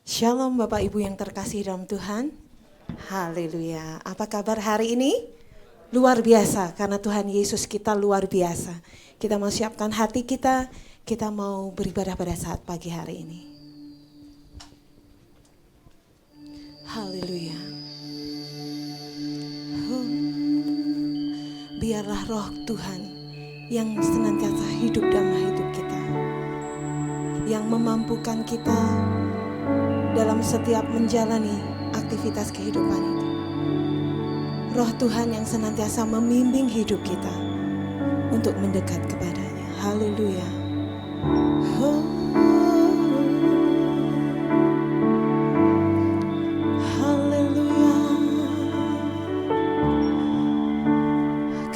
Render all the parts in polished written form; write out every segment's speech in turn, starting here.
Shalom Bapak Ibu yang terkasih dalam Tuhan. Haleluya. Apa kabar hari ini? Luar biasa, karena Tuhan Yesus kita luar biasa. Kita mau siapkan hati kita, kita mau beribadah pada saat pagi hari ini. Haleluya. Biarlah roh Tuhan yang senantiasa hidup dalam hidup kita, yang memampukan kita dalam setiap menjalani aktivitas kehidupan itu. Roh Tuhan yang senantiasa membimbing hidup kita untuk mendekat kepadanya. Haleluya. Haleluya.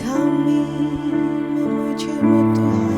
Kami memuji-Mu Tuhan.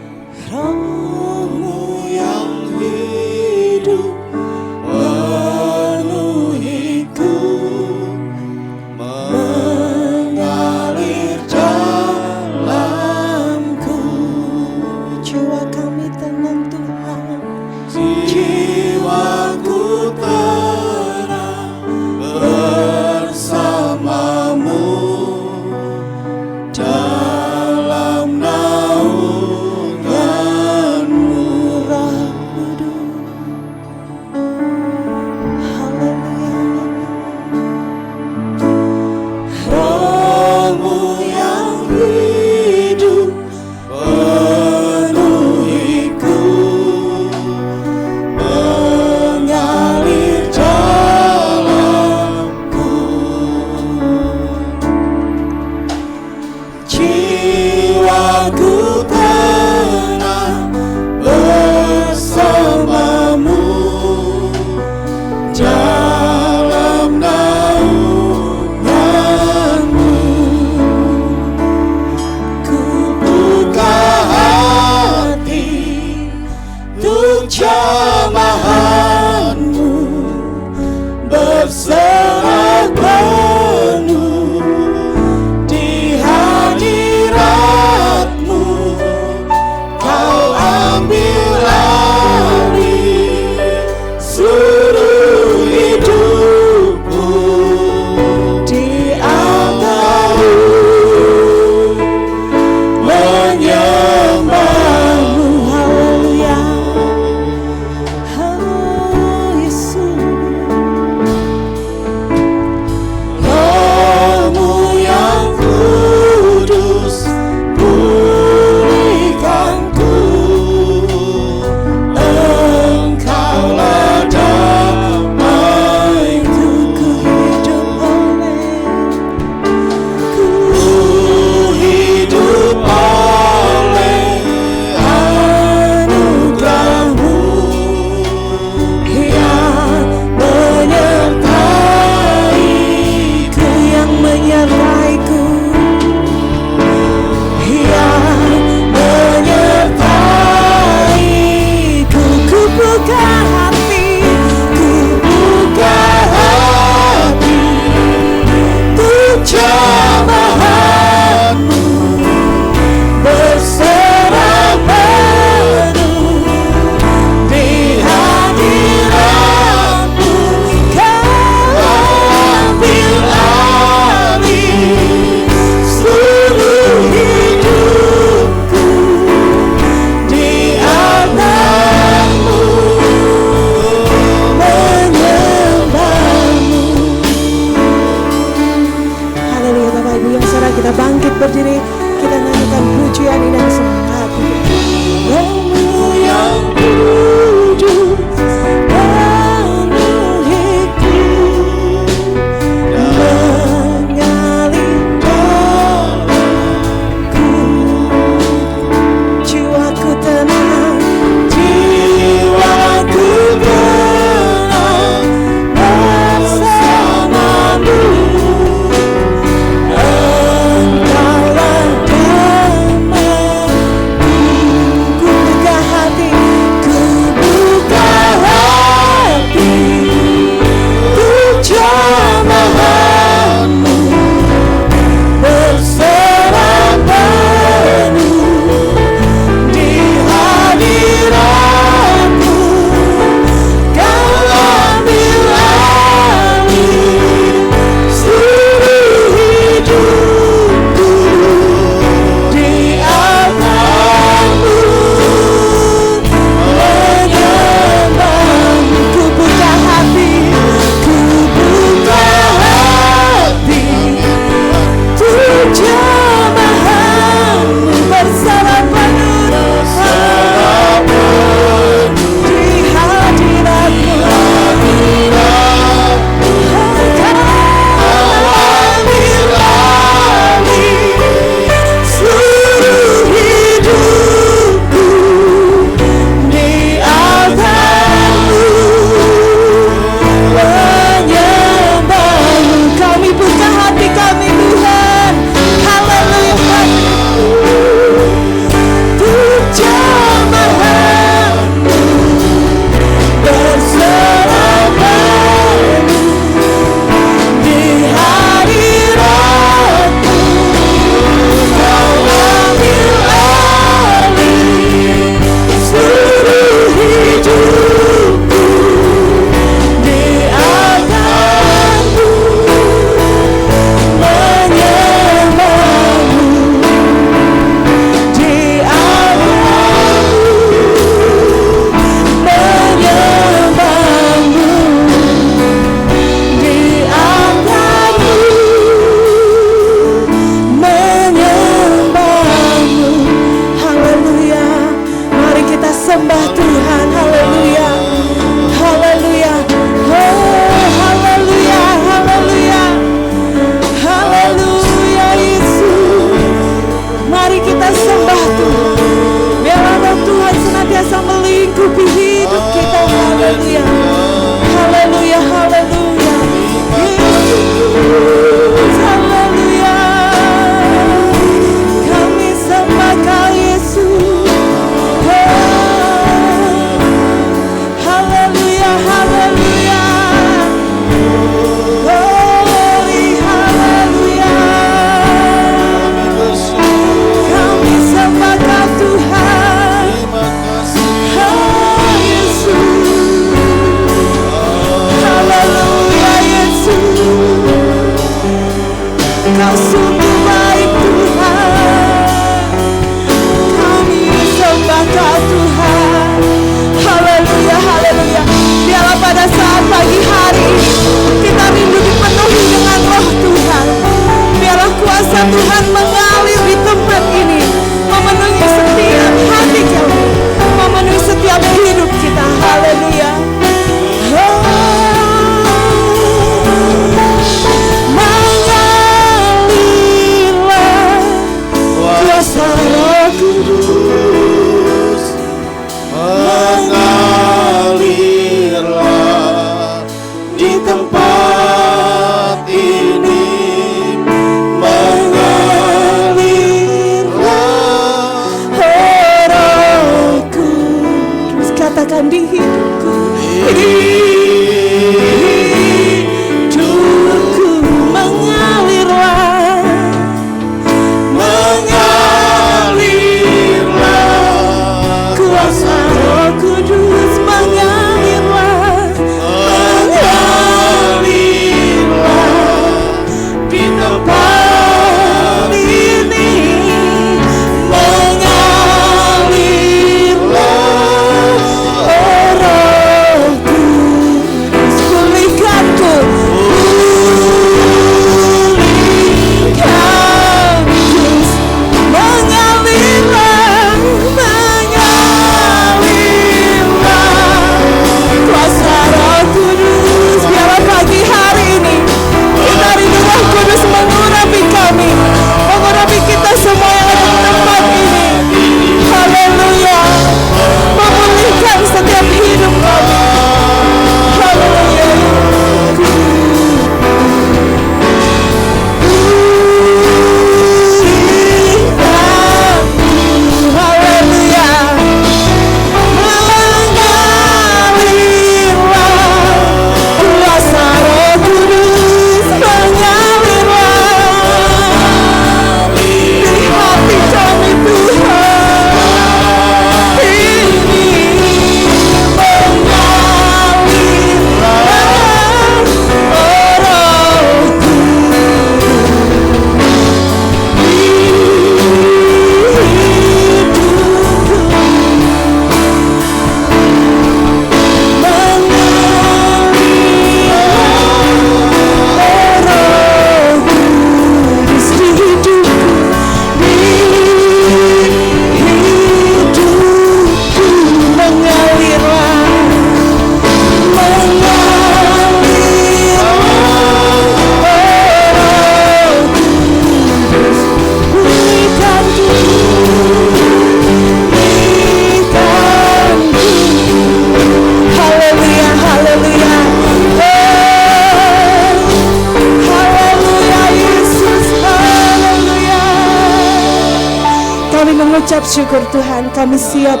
kami mengucap syukur Tuhan, kami siap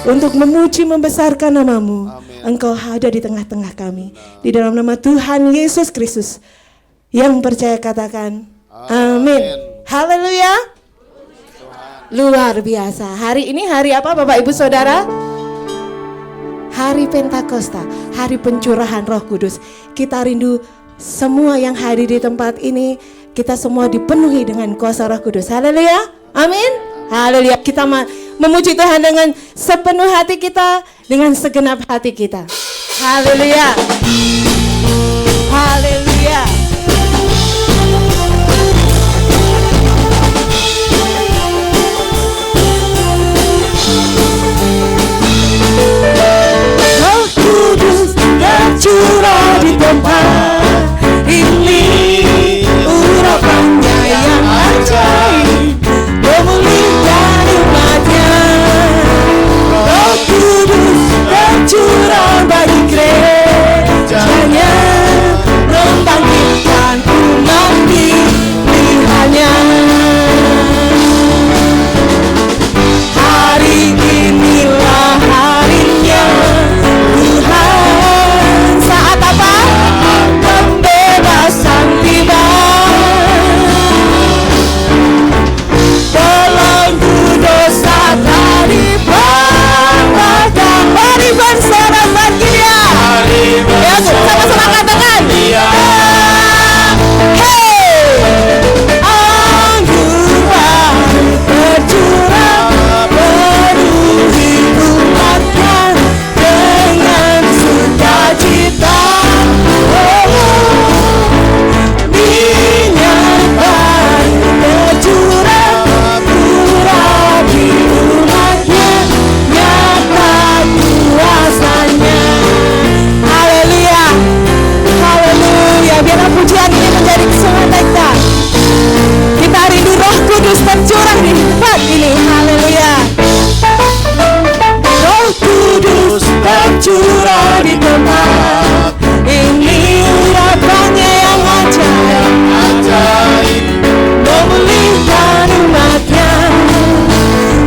untuk memuji membesarkan nama-Mu. Engkau ada di tengah-tengah kami. Di dalam nama Tuhan Yesus Kristus. Yang percaya katakan amin. Haleluya. Luar biasa. Hari ini hari apa Bapak Ibu Saudara? Hari Pentakosta, hari pencurahan Roh Kudus. Kita rindu semua yang hadir di tempat ini, kita semua dipenuhi dengan kuasa Roh Kudus. Haleluya. Amin. Haleluya. Kita memuji Tuhan dengan sepenuh hati kita, dengan segenap hati kita. Haleluya. Haleluya. Roh Kudus tercurah di tempat ini, urapannya yang ajaib memulihkan umatnya. Roh Kudus tercurah bagi gerejanya, membangkitkan umat pilihannya. Hari inilah harinya Tuhan. Saat apa? Pembebasan tiba. Belenggu dosa tadi patahkan. Mari bersorak bagi Dia. Ya, sama-sama katakan. Hey, anggur baru tercurah, penuhi umatnya dengan sukacita. Minyak baru tercurah, urapi umatnya, nyata kuasanya. Haleluya, haleluya. Biarlah pujian ini menjadi keselamatan kita. Kita rindu Roh Kudus tercurah di tempat ini. Haleluya. Roh Kudus tercurah di tempat ini, urapannya yang ajaib memulihkan umatnya.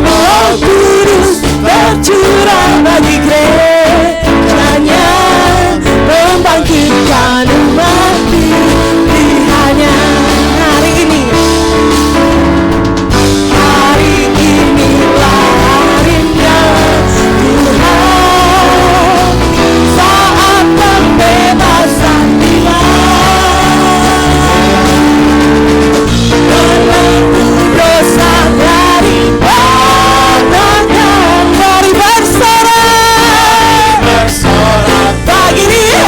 Roh Kudus tercurah bagi gerejanya, membangkitkan umat pilihannya. Hari ini, hari inilah harinya Tuhan. Saat pembebasan tiba, belenggu dosa dari patahkan. Mari bersorak bagi Dia.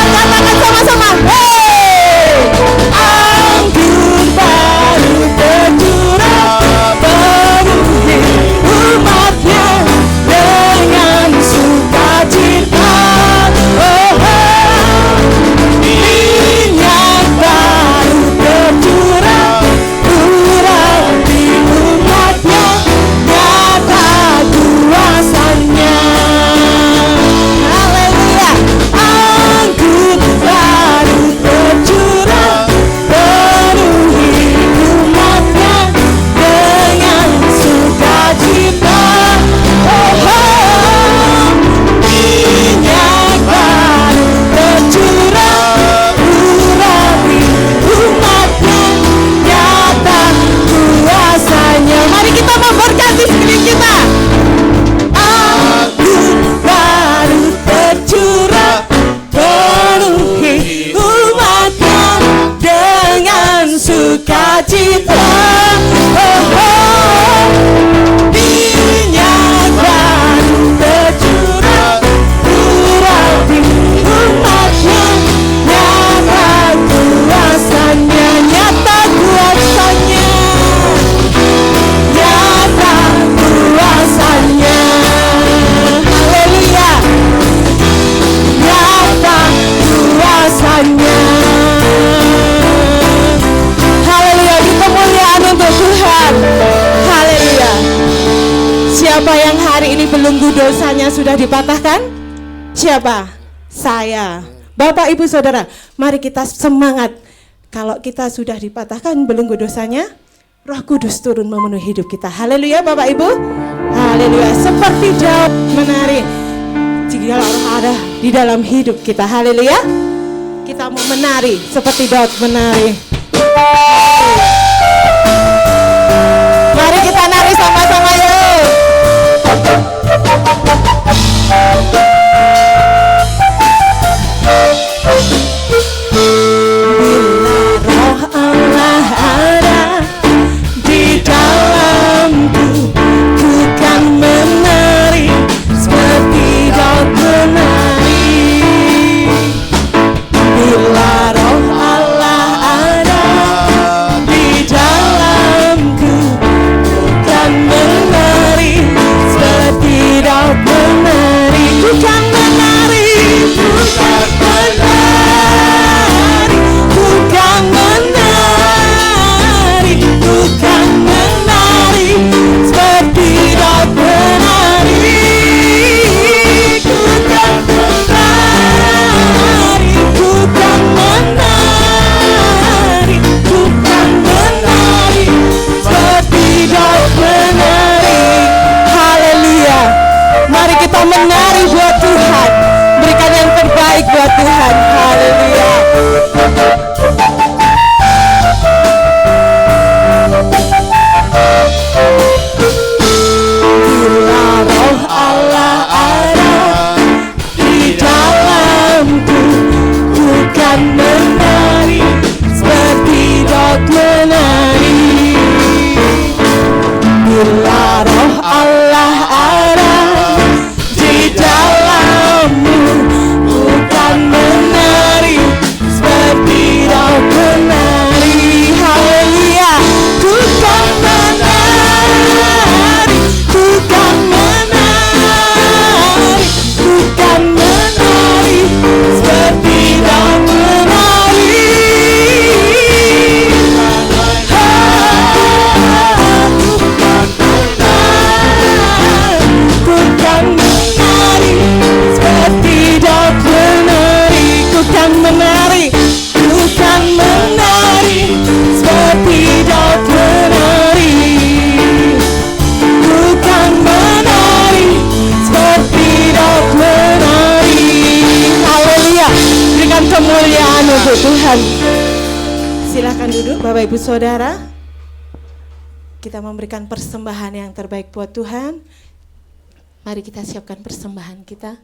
Katakan sama-sama. Hey, anggur baru tercurah, penuhi umatnya dengan sukacita. Minyak baru tercurah, urapi umatnya, nyata kuasanya. Haleluya. Anggur baru tercurah, penuhi umatnya dengan sukacita. Minyak baru tercurah, urapi umatnya, nyata kuasanya. Mari kita memberkati sekeliling kita. Anggur baru tercurah, penuhi umatnya dengan sukacita. Minyak baru tercurah, urapi umatnya, nyata kuasanya. Nyata kuasanya, nyata kuasanya. Haleluya. Nyata kuasanya. Haleluya. Kita kemuliaan untuk Tuhan. Haleluya. Siapa yang hari ini belenggu dosanya sudah dipatahkan? Siapa? Saya. Bapak Ibu Saudara, mari kita semangat. Kalau kita sudah dipatahkan belenggu dosanya, Roh Kudus turun memenuhi hidup kita. Haleluya Bapak Ibu. Haleluya. Seperti Daud menari, jika roh ada di dalam hidup kita. Haleluya. Kita mau menari seperti Daud menari. Mari kita nari sama-sama yuk. Menari buat Tuhan, berikan yang terbaik buat Tuhan. Haleluya. Bila roh Allah ada di dalamku, ku kan menari seperti Daud menari. Bila roh Allah ada di dalammu, bukan menari seperti Daud menari. Haleluya. Bukan menari, bukan menari, bukan menari seperti Daud menari. Bukan menari seperti Daud menari, bukan menari, bukan menari seperti Daud menari, bukan menari seperti Daud menari. Haleluya. Berikan kemuliaan untuk Tuhan. Silakan duduk Bapak Ibu Saudara. Kita memberikan persembahan yang terbaik buat Tuhan. Mari kita siapkan persembahan kita.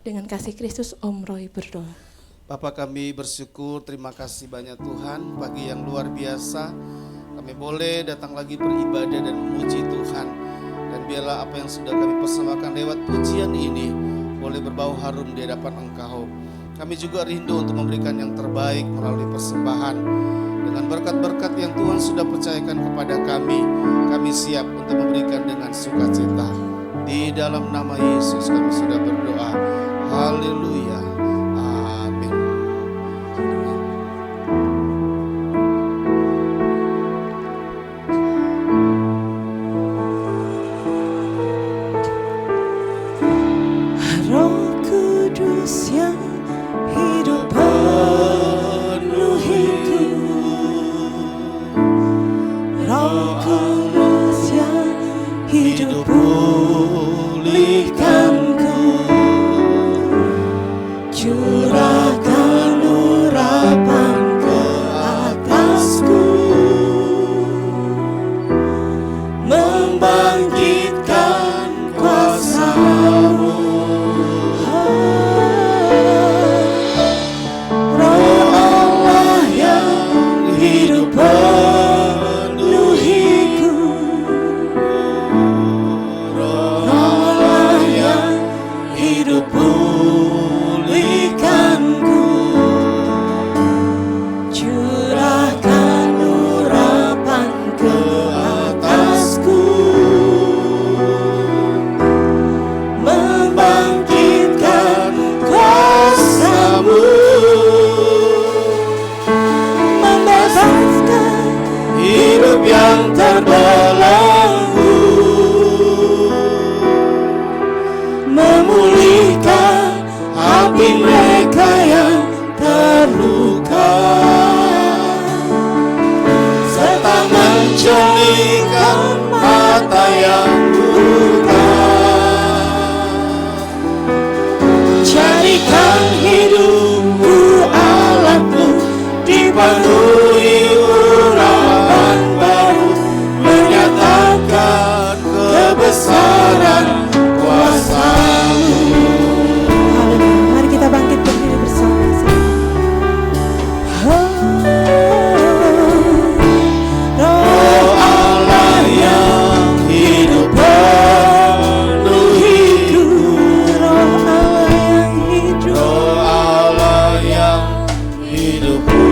Dengan kasih Kristus, Om Roy berdoa. Bapa, kami bersyukur, terima kasih banyak Tuhan, pagi yang luar biasa. Kami boleh datang lagi beribadah dan memuji Tuhan. Dan biarlah apa yang sudah kami persembahkan lewat pujian ini boleh berbau harum di hadapan Engkau. Kami juga rindu untuk memberikan yang terbaik melalui persembahan. Dengan berkat-berkat yang Tuhan sudah percayakan kepada kami siap untuk memberikan dengan sukacita. Di dalam nama Yesus kami sudah berdoa. Haleluya. Amin. Roh Kudus yang hidup penuhiku, Roh Kudus yang hidup pulihkanku, curahkan urapan ke atasku, membangkitkan kuasa-Mu. Roh Allah yang hidup penuhiku, Roh Allah yang hidup pulihkanku, curahkan urapan ke atasku, Allah yang Jadikan hidupku alatmu, dipenuhi urapan baru, menyatakan kebesaran kuasa-Mu. Haleluya. Mari kita bangkit berdiri bersama-sama. Oh Allah yang hidup penuhiku, Roh Allah yang hidup, Allah yang hidupku.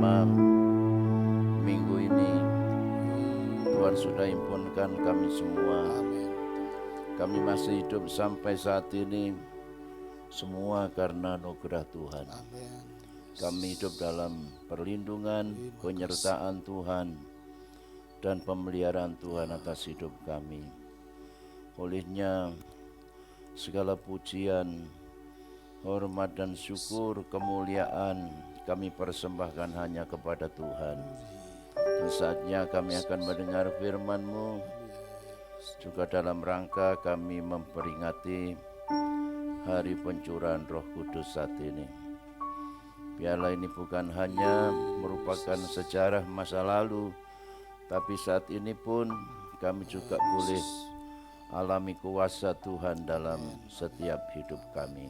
selama minggu ini Tuhan sudah himpunkan kami semua. Kami masih hidup sampai saat ini semua karena anugerah Tuhan. Kami hidup dalam perlindungan, penyertaan Tuhan, dan pemeliharaan Tuhan atas hidup kami. Olehnya segala pujian, hormat dan syukur, kemuliaan kami persembahkan hanya kepada Tuhan. Dan saatnya kami akan mendengar firman-Mu, juga dalam rangka kami memperingati hari pencurahan Roh Kudus saat ini. Biarlah ini bukan hanya merupakan sejarah masa lalu, tapi saat ini pun kami juga boleh alami kuasa Tuhan dalam setiap hidup kami.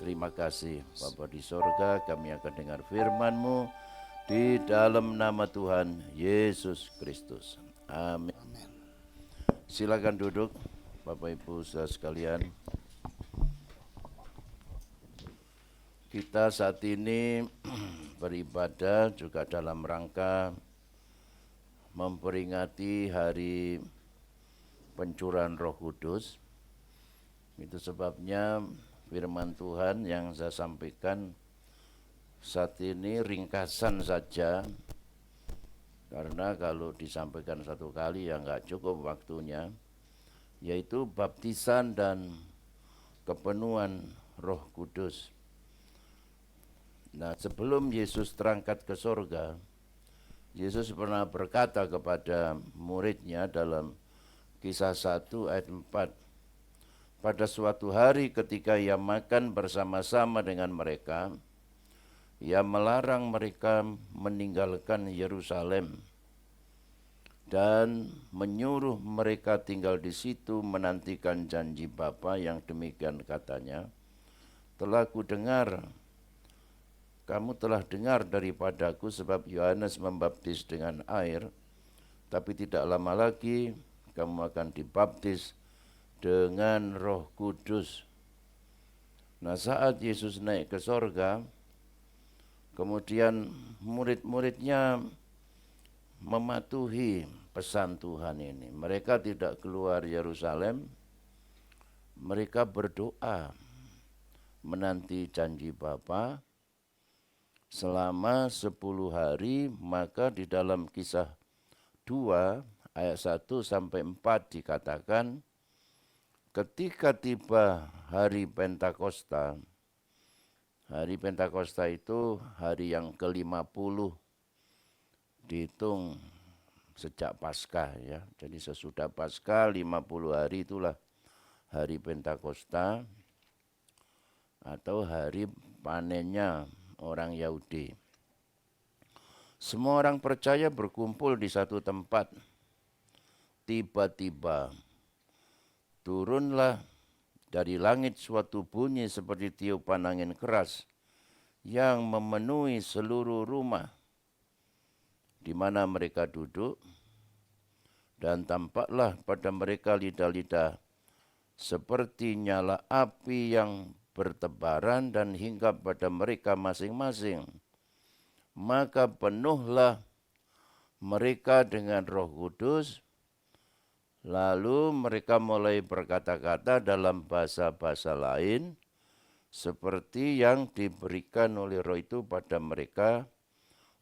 Terima kasih Bapa di sorga, kami akan dengar firman-Mu di dalam nama Tuhan Yesus Kristus. Amin. Silakan duduk Bapak Ibu saudara sekalian. Kita saat ini beribadah juga dalam rangka memperingati hari pencurahan Roh Kudus. Itu sebabnya firman Tuhan yang saya sampaikan saat ini ringkasan saja, karena kalau disampaikan satu kali ya nggak cukup waktunya, yaitu baptisan dan kepenuhan Roh Kudus. Nah, sebelum Yesus terangkat ke sorga, Yesus pernah berkata kepada muridnya dalam Kisah 1 ayat 4, pada suatu hari ketika ia makan bersama-sama dengan mereka, ia melarang mereka meninggalkan Yerusalem dan menyuruh mereka tinggal di situ menantikan janji Bapa yang demikian katanya, kamu telah dengar daripadaku sebab Yohanes membaptis dengan air, tapi tidak lama lagi kamu akan dibaptis dengan Roh Kudus. Nah, saat Yesus naik ke sorga, kemudian murid-muridnya mematuhi pesan Tuhan ini. Mereka tidak keluar Yerusalem, mereka berdoa menanti janji Bapa selama 10 hari. Maka di dalam Kisah 2 ayat 1 sampai 4 dikatakan, ketika tiba hari Pentakosta itu hari yang ke-50 dihitung sejak Paskah ya. Jadi sesudah Paskah 50 hari itulah hari Pentakosta atau hari panennya orang Yahudi. Semua orang percaya berkumpul di satu tempat. Tiba-tiba turunlah dari langit suatu bunyi seperti tiupan angin keras yang memenuhi seluruh rumah di mana mereka duduk, dan tampaklah pada mereka lidah-lidah seperti nyala api yang bertebaran dan hinggap pada mereka masing-masing. Maka penuhlah mereka dengan Roh Kudus. Lalu mereka mulai berkata-kata dalam bahasa-bahasa lain seperti yang diberikan oleh Roh itu pada mereka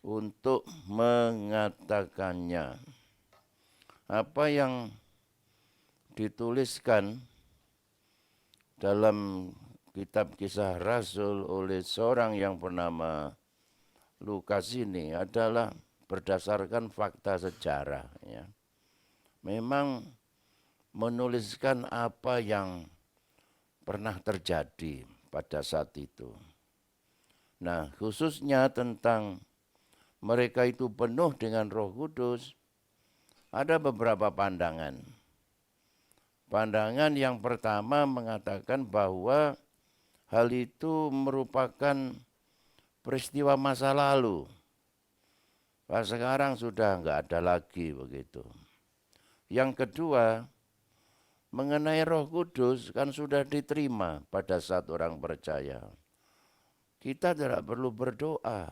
untuk mengatakannya. Apa yang dituliskan dalam kitab Kisah Rasul oleh seorang yang bernama Lukas ini adalah berdasarkan fakta sejarah ya. Memang menuliskan apa yang pernah terjadi pada saat itu. Nah, khususnya tentang mereka itu penuh dengan Roh Kudus, ada beberapa pandangan. Pandangan yang pertama mengatakan bahwa hal itu merupakan peristiwa masa lalu. Sekarang sudah enggak ada lagi begitu. Yang kedua, mengenai Roh Kudus kan sudah diterima pada saat orang percaya. Kita tidak perlu berdoa.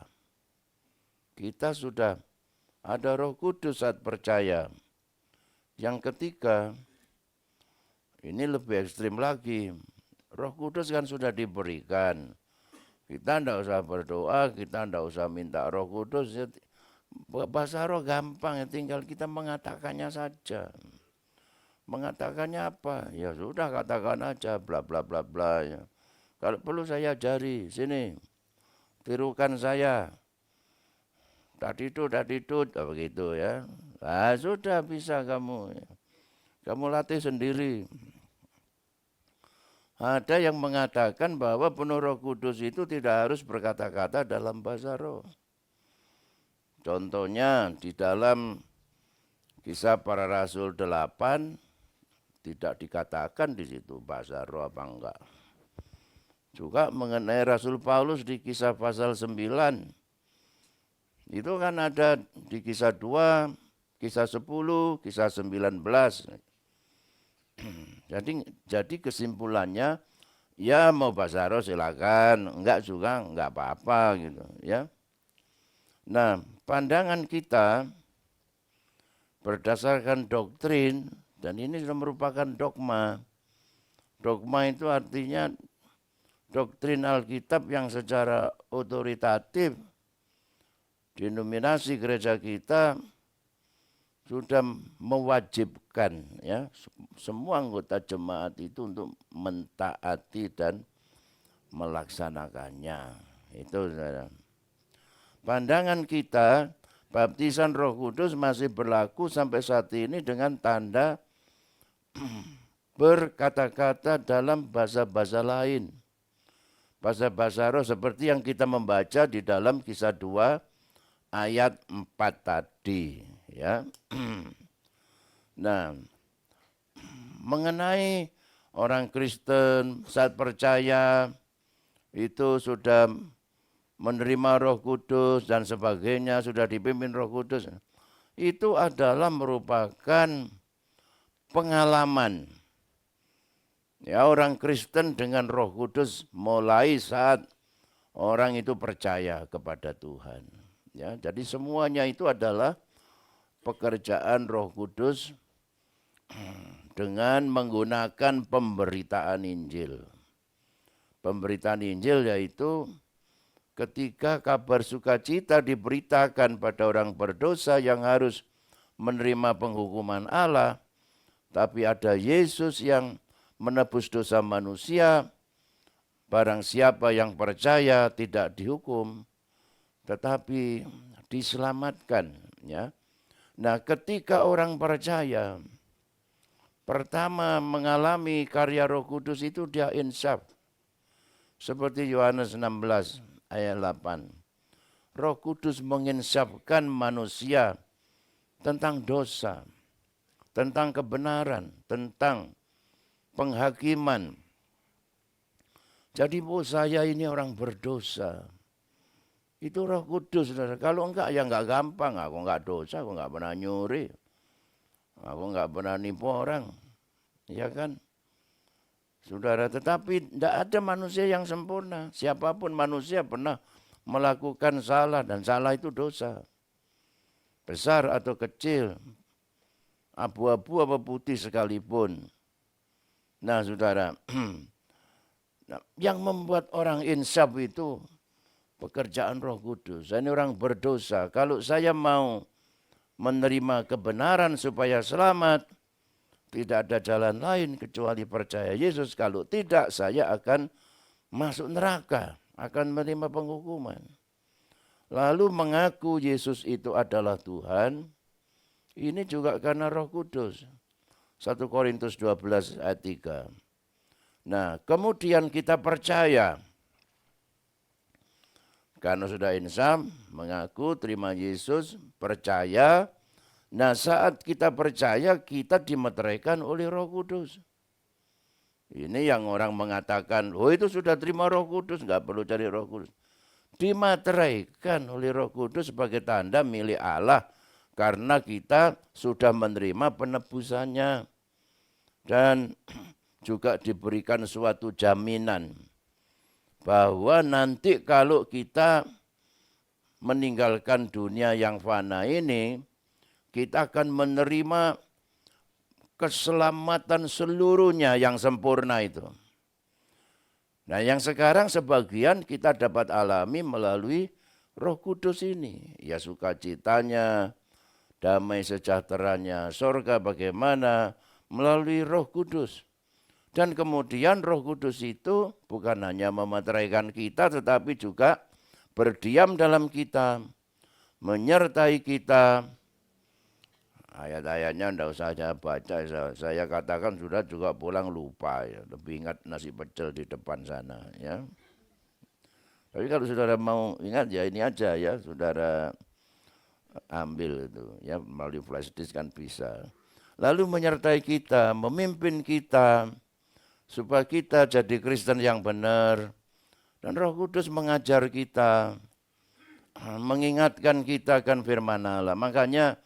kita sudah ada Roh Kudus saat percaya. Yang ketiga, ini lebih ekstrim lagi. Roh Kudus kan sudah diberikan. Kita tidak usah berdoa, kita tidak usah minta Roh Kudus. Bahasa roh gampang, ya tinggal kita mengatakannya saja. Mengatakannya apa? Ya sudah, katakan aja bla bla bla bla. Ya. Kalau perlu saya ajari, sini, tirukan saya. Tadi itu, begitu ya. Nah, sudah bisa kamu. Ya. Kamu latih sendiri. Ada yang mengatakan bahwa penuh Roh Kudus itu tidak harus berkata-kata dalam bahasa roh. Contohnya di dalam Kisah Para Rasul 8 tidak dikatakan di situ bahasa roh apa enggak. Juga mengenai Rasul Paulus di Kisah pasal 9. Itu kan ada di Kisah 2, Kisah 10, Kisah 19. Jadi kesimpulannya, ya mau bahasa roh silakan, enggak juga enggak apa-apa gitu ya. Nah, pandangan kita berdasarkan doktrin, dan ini sudah merupakan dogma. Dogma itu artinya doktrin Alkitab yang secara otoritatif denominasi gereja kita sudah mewajibkan ya semua anggota jemaat itu untuk mentaati dan melaksanakannya. Itu saudara. Pandangan kita, baptisan Roh Kudus masih berlaku sampai saat ini dengan tanda berkata-kata dalam bahasa-bahasa lain. Bahasa-bahasa roh seperti yang kita membaca di dalam Kisah 2 ayat 4 tadi. Ya. Nah, mengenai orang Kristen saat percaya itu sudah menerima Roh Kudus dan sebagainya, sudah dipimpin Roh Kudus, itu adalah merupakan pengalaman. Ya, orang Kristen dengan Roh Kudus mulai saat orang itu percaya kepada Tuhan. Ya, jadi semuanya itu adalah pekerjaan Roh Kudus dengan menggunakan pemberitaan Injil. Pemberitaan Injil yaitu ketika kabar sukacita diberitakan pada orang berdosa yang harus menerima penghukuman Allah, tapi ada Yesus yang menebus dosa manusia. Barang siapa yang percaya tidak dihukum, tetapi diselamatkan. Ya. Nah, ketika orang percaya pertama mengalami karya Roh Kudus itu dia insaf. Seperti Yohanes 16 ayat 8. Roh Kudus menginsafkan manusia tentang dosa, tentang kebenaran, tentang penghakiman. Jadi saya ini orang berdosa. Itu Roh Kudus, saudara. Kalau enggak ya enggak gampang. Aku enggak dosa, aku enggak pernah nyuri. Aku enggak pernah nipu orang. Ya kan? Saudara, tetapi tidak ada manusia yang sempurna. Siapapun manusia pernah melakukan salah dan salah itu dosa. Besar atau kecil, abu-abu apa putih sekalipun. Nah, saudara, yang membuat orang insaf itu pekerjaan Roh Kudus. Ini orang berdosa. Kalau saya mau menerima kebenaran supaya selamat, tidak ada jalan lain kecuali percaya Yesus. Kalau tidak, saya akan masuk neraka, akan menerima penghukuman. Lalu mengaku Yesus itu adalah Tuhan, ini juga karena Roh Kudus. 1 Korintus 12 ayat 3. Nah, kemudian kita percaya. Karena sudah insaf, mengaku, terima Yesus, percaya. Nah, saat kita percaya, kita dimeteraikan oleh Roh Kudus. Ini yang orang mengatakan, oh itu sudah terima Roh Kudus, nggak perlu cari Roh Kudus. Dimeteraikan oleh Roh Kudus sebagai tanda milik Allah. Karena kita sudah menerima penebusannya. Dan juga diberikan suatu jaminan bahwa nanti kalau kita meninggalkan dunia yang fana ini, kita akan menerima keselamatan seluruhnya yang sempurna itu. Nah, yang sekarang sebagian kita dapat alami melalui Roh Kudus ini. Ya, sukacitanya, damai sejahteranya, sorga bagaimana melalui Roh Kudus. Dan kemudian Roh Kudus itu bukan hanya memeteraikan kita, tetapi juga berdiam dalam kita, menyertai kita. Ayat-ayatnya tidak usah saya baca, saya katakan sudah juga pulang lupa ya. Lebih ingat nasi pecel di depan sana ya. Tapi kalau saudara mau ingat ya ini aja ya, saudara ambil itu ya, melalui flash disk kan bisa. Lalu menyertai kita, memimpin kita supaya kita jadi Kristen yang benar. Dan Roh Kudus mengajar kita, mengingatkan kita akan firman Allah. Makanya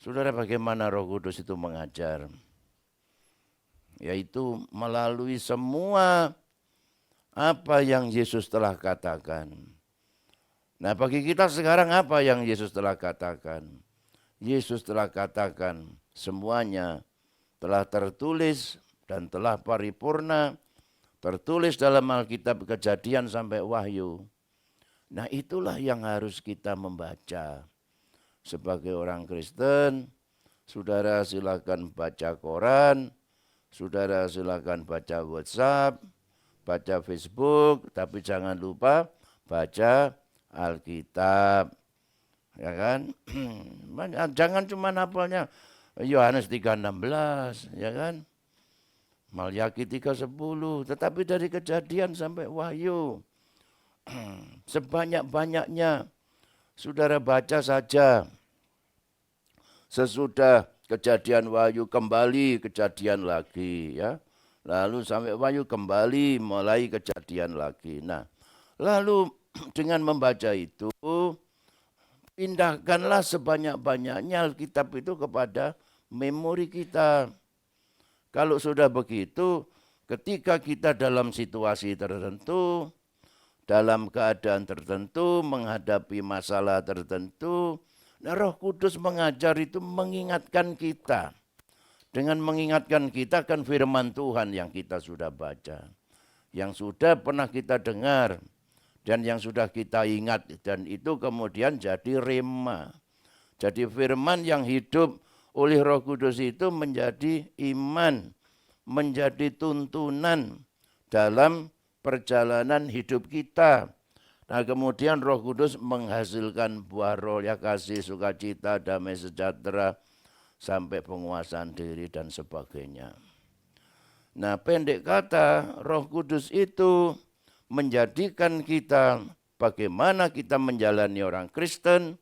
saudara, bagaimana Roh Kudus itu mengajar? Yaitu melalui semua apa yang Yesus telah katakan. Nah, bagi kita sekarang apa yang Yesus telah katakan? Yesus telah katakan semuanya telah tertulis dan telah paripurna, tertulis dalam Alkitab Kejadian sampai Wahyu. Nah, itulah yang harus kita membaca. Sebagai orang Kristen, saudara silakan baca koran, saudara silakan baca WhatsApp, baca Facebook, tapi jangan lupa baca Alkitab. Ya kan? Jangan cuma hafalnya Yohanes 3:16, ya kan? Malyaki 3:10, tetapi dari Kejadian sampai Wahyu. Sebanyak-banyaknya saudara baca saja. Sesudah Kejadian Wahyu kembali Kejadian lagi ya. Lalu sampai Wahyu kembali mulai Kejadian lagi. Nah, lalu dengan membaca itu pindahkanlah sebanyak-banyaknya Alkitab itu kepada memori kita. Kalau sudah begitu, ketika kita dalam situasi tertentu, dalam keadaan tertentu, menghadapi masalah tertentu, nah Roh Kudus mengajar itu mengingatkan kita. Dengan mengingatkan kita kan firman Tuhan yang kita sudah baca, yang sudah pernah kita dengar, dan yang sudah kita ingat. Dan itu kemudian jadi rema. Jadi firman yang hidup oleh Roh Kudus itu menjadi iman, menjadi tuntunan dalam perjalanan hidup kita. Nah, kemudian Roh Kudus menghasilkan buah roh, ya kasih, sukacita, damai sejahtera, sampai penguasaan diri dan sebagainya. Nah, pendek kata, Roh Kudus itu menjadikan kita bagaimana kita menjalani orang Kristen,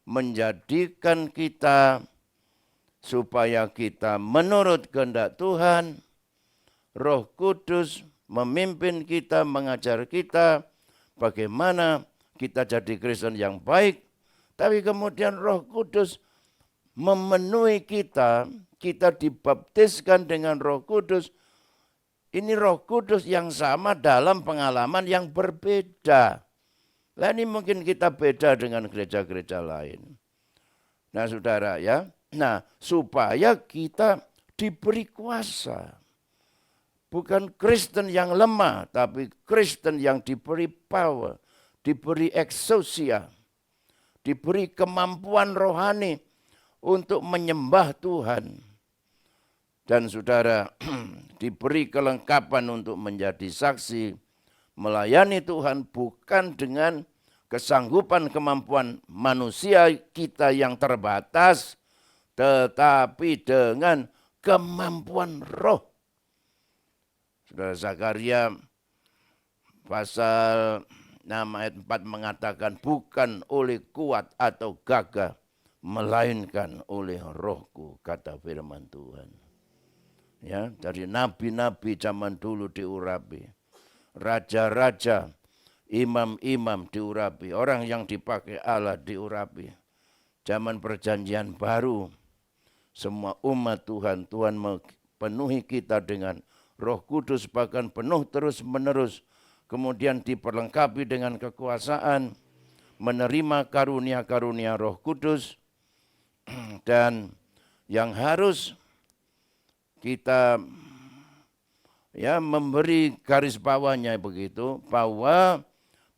menjadikan kita supaya kita menurut kehendak Tuhan. Roh Kudus memimpin kita, mengajar kita bagaimana kita jadi Kristen yang baik. Tapi kemudian Roh Kudus memenuhi kita, kita dibaptiskan dengan Roh Kudus. Ini Roh Kudus yang sama dalam pengalaman yang berbeda. Nah, ini mungkin kita beda dengan gereja-gereja lain. Nah, saudara ya, nah supaya kita diberi kuasa. Bukan Kristen yang lemah, tapi Kristen yang diberi power, diberi exousia, diberi kemampuan rohani untuk menyembah Tuhan. Dan saudara diberi kelengkapan untuk menjadi saksi, melayani Tuhan bukan dengan kesanggupan kemampuan manusia kita yang terbatas, tetapi dengan kemampuan roh. Saudara Zakaria pasal 6 ayat 4 mengatakan bukan oleh kuat atau gagah, melainkan oleh rohku, kata firman Tuhan. Ya, dari nabi-nabi zaman dulu diurapi, raja-raja, imam-imam diurapi, orang yang dipakai Allah diurapi. Zaman perjanjian baru, semua umat Tuhan, Tuhan memenuhi kita dengan Roh Kudus, bahkan penuh terus menerus, kemudian diperlengkapi dengan kekuasaan, menerima karunia-karunia Roh Kudus, dan yang harus kita memberi garis bawahnya begitu, bahwa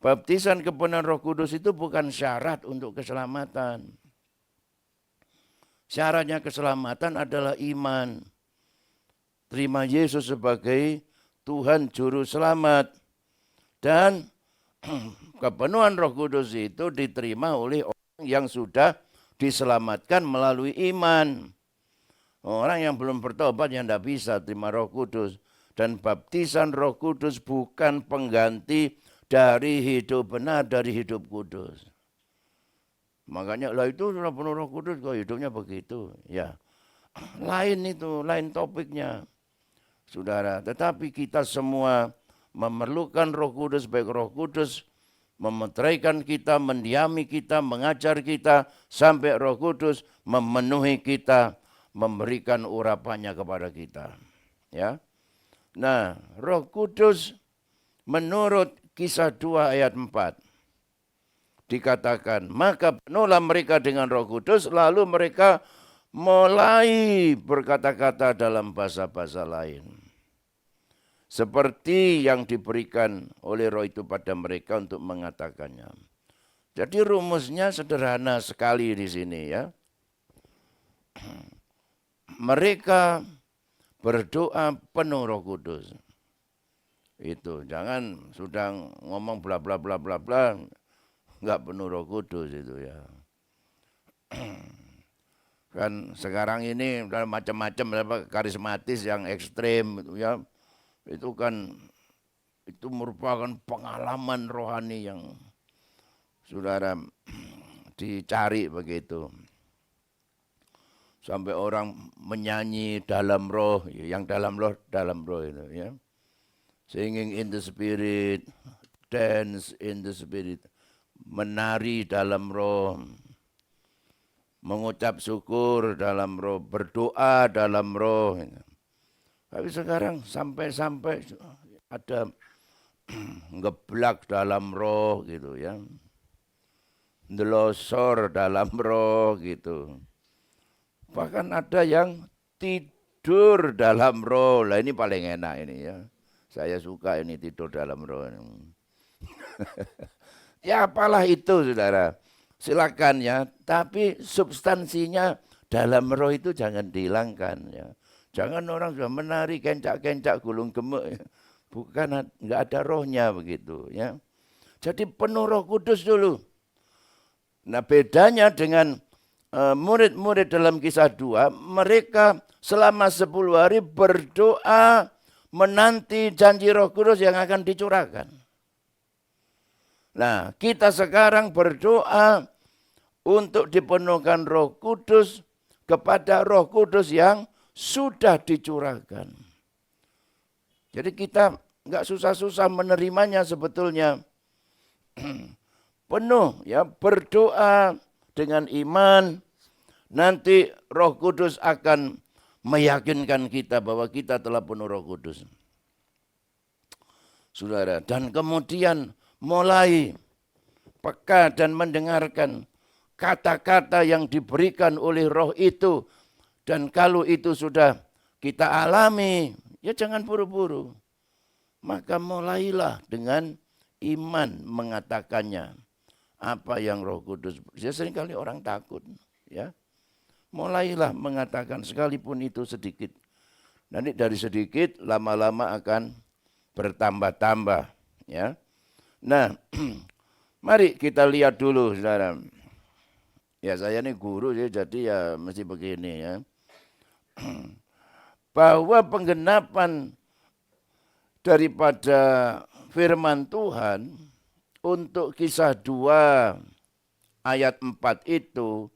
baptisan kepenuhan Roh Kudus itu bukan syarat untuk keselamatan. Syaratnya keselamatan adalah iman. Terima Yesus sebagai Tuhan Juru Selamat. Dan kepenuhan Roh Kudus itu diterima oleh orang yang sudah diselamatkan melalui iman. Orang yang belum bertobat yang tidak bisa terima Roh Kudus. Dan baptisan Roh Kudus bukan pengganti dari hidup benar, dari hidup kudus. Makanya lah itu sudah penuh Roh Kudus kok hidupnya begitu. Ya, lain itu, lain topiknya. Saudara, tetapi kita semua memerlukan Roh Kudus, baik Roh Kudus memeteraikan kita, mendiami kita, mengajar kita, sampai Roh Kudus memenuhi kita, memberikan urapannya kepada kita. Ya. Nah, Roh Kudus menurut Kisah 2 ayat 4 dikatakan, maka penuhlah mereka dengan Roh Kudus, lalu mereka mulai berkata-kata dalam bahasa-bahasa lain. Seperti yang diberikan oleh Roh itu pada mereka untuk mengatakannya. Jadi rumusnya sederhana sekali di sini ya. Mereka berdoa penuh Roh Kudus. Itu jangan sudah ngomong bla bla bla bla bla, enggak penuh Roh Kudus itu ya. Kan sekarang ini macam-macam karismatis yang ekstrem gitu ya. Itu kan itu merupakan pengalaman rohani yang saudara dicari begitu. Sampai orang menyanyi dalam roh, yang dalam roh itu ya. Singing in the spirit, dance in the spirit, menari dalam roh, mengucap syukur dalam roh, berdoa dalam roh. Tapi sekarang sampai ada ngeblak dalam roh gitu ya. Ndelosor dalam roh gitu. Bahkan ada yang tidur dalam roh. Lah ini paling enak ini ya. Saya suka ini tidur dalam roh. Ya apalah itu saudara. Silakan ya. Tapi substansinya dalam roh itu jangan dihilangkan ya. Jangan orang sudah menari kencak-kencak gulung gemuk. Ya. Bukan, enggak ada rohnya begitu ya. Jadi penuh Roh Kudus dulu. Nah bedanya dengan murid-murid dalam Kisah 2, mereka selama 10 hari berdoa menanti janji Roh Kudus yang akan dicurahkan. Nah kita sekarang berdoa untuk dipenuhkan Roh Kudus kepada Roh Kudus yang sudah dicurahkan. Jadi kita enggak susah-susah menerimanya sebetulnya. Penuh ya, berdoa dengan iman, nanti Roh Kudus akan meyakinkan kita bahwa kita telah penuh Roh Kudus. Saudara, dan kemudian mulai peka dan mendengarkan kata-kata yang diberikan oleh Roh itu. Dan kalau itu sudah kita alami, ya jangan buru-buru. Maka mulailah dengan iman mengatakannya. Apa yang Roh Kudus, ya seringkali orang takut. Ya, mulailah mengatakan sekalipun itu sedikit. Nanti dari sedikit lama-lama akan bertambah-tambah. Ya, nah mari kita lihat dulu saudara. Ya saya ini guru jadi ya mesti begini ya. Bahwa penggenapan daripada firman Tuhan untuk Kisah 2 ayat 4 itu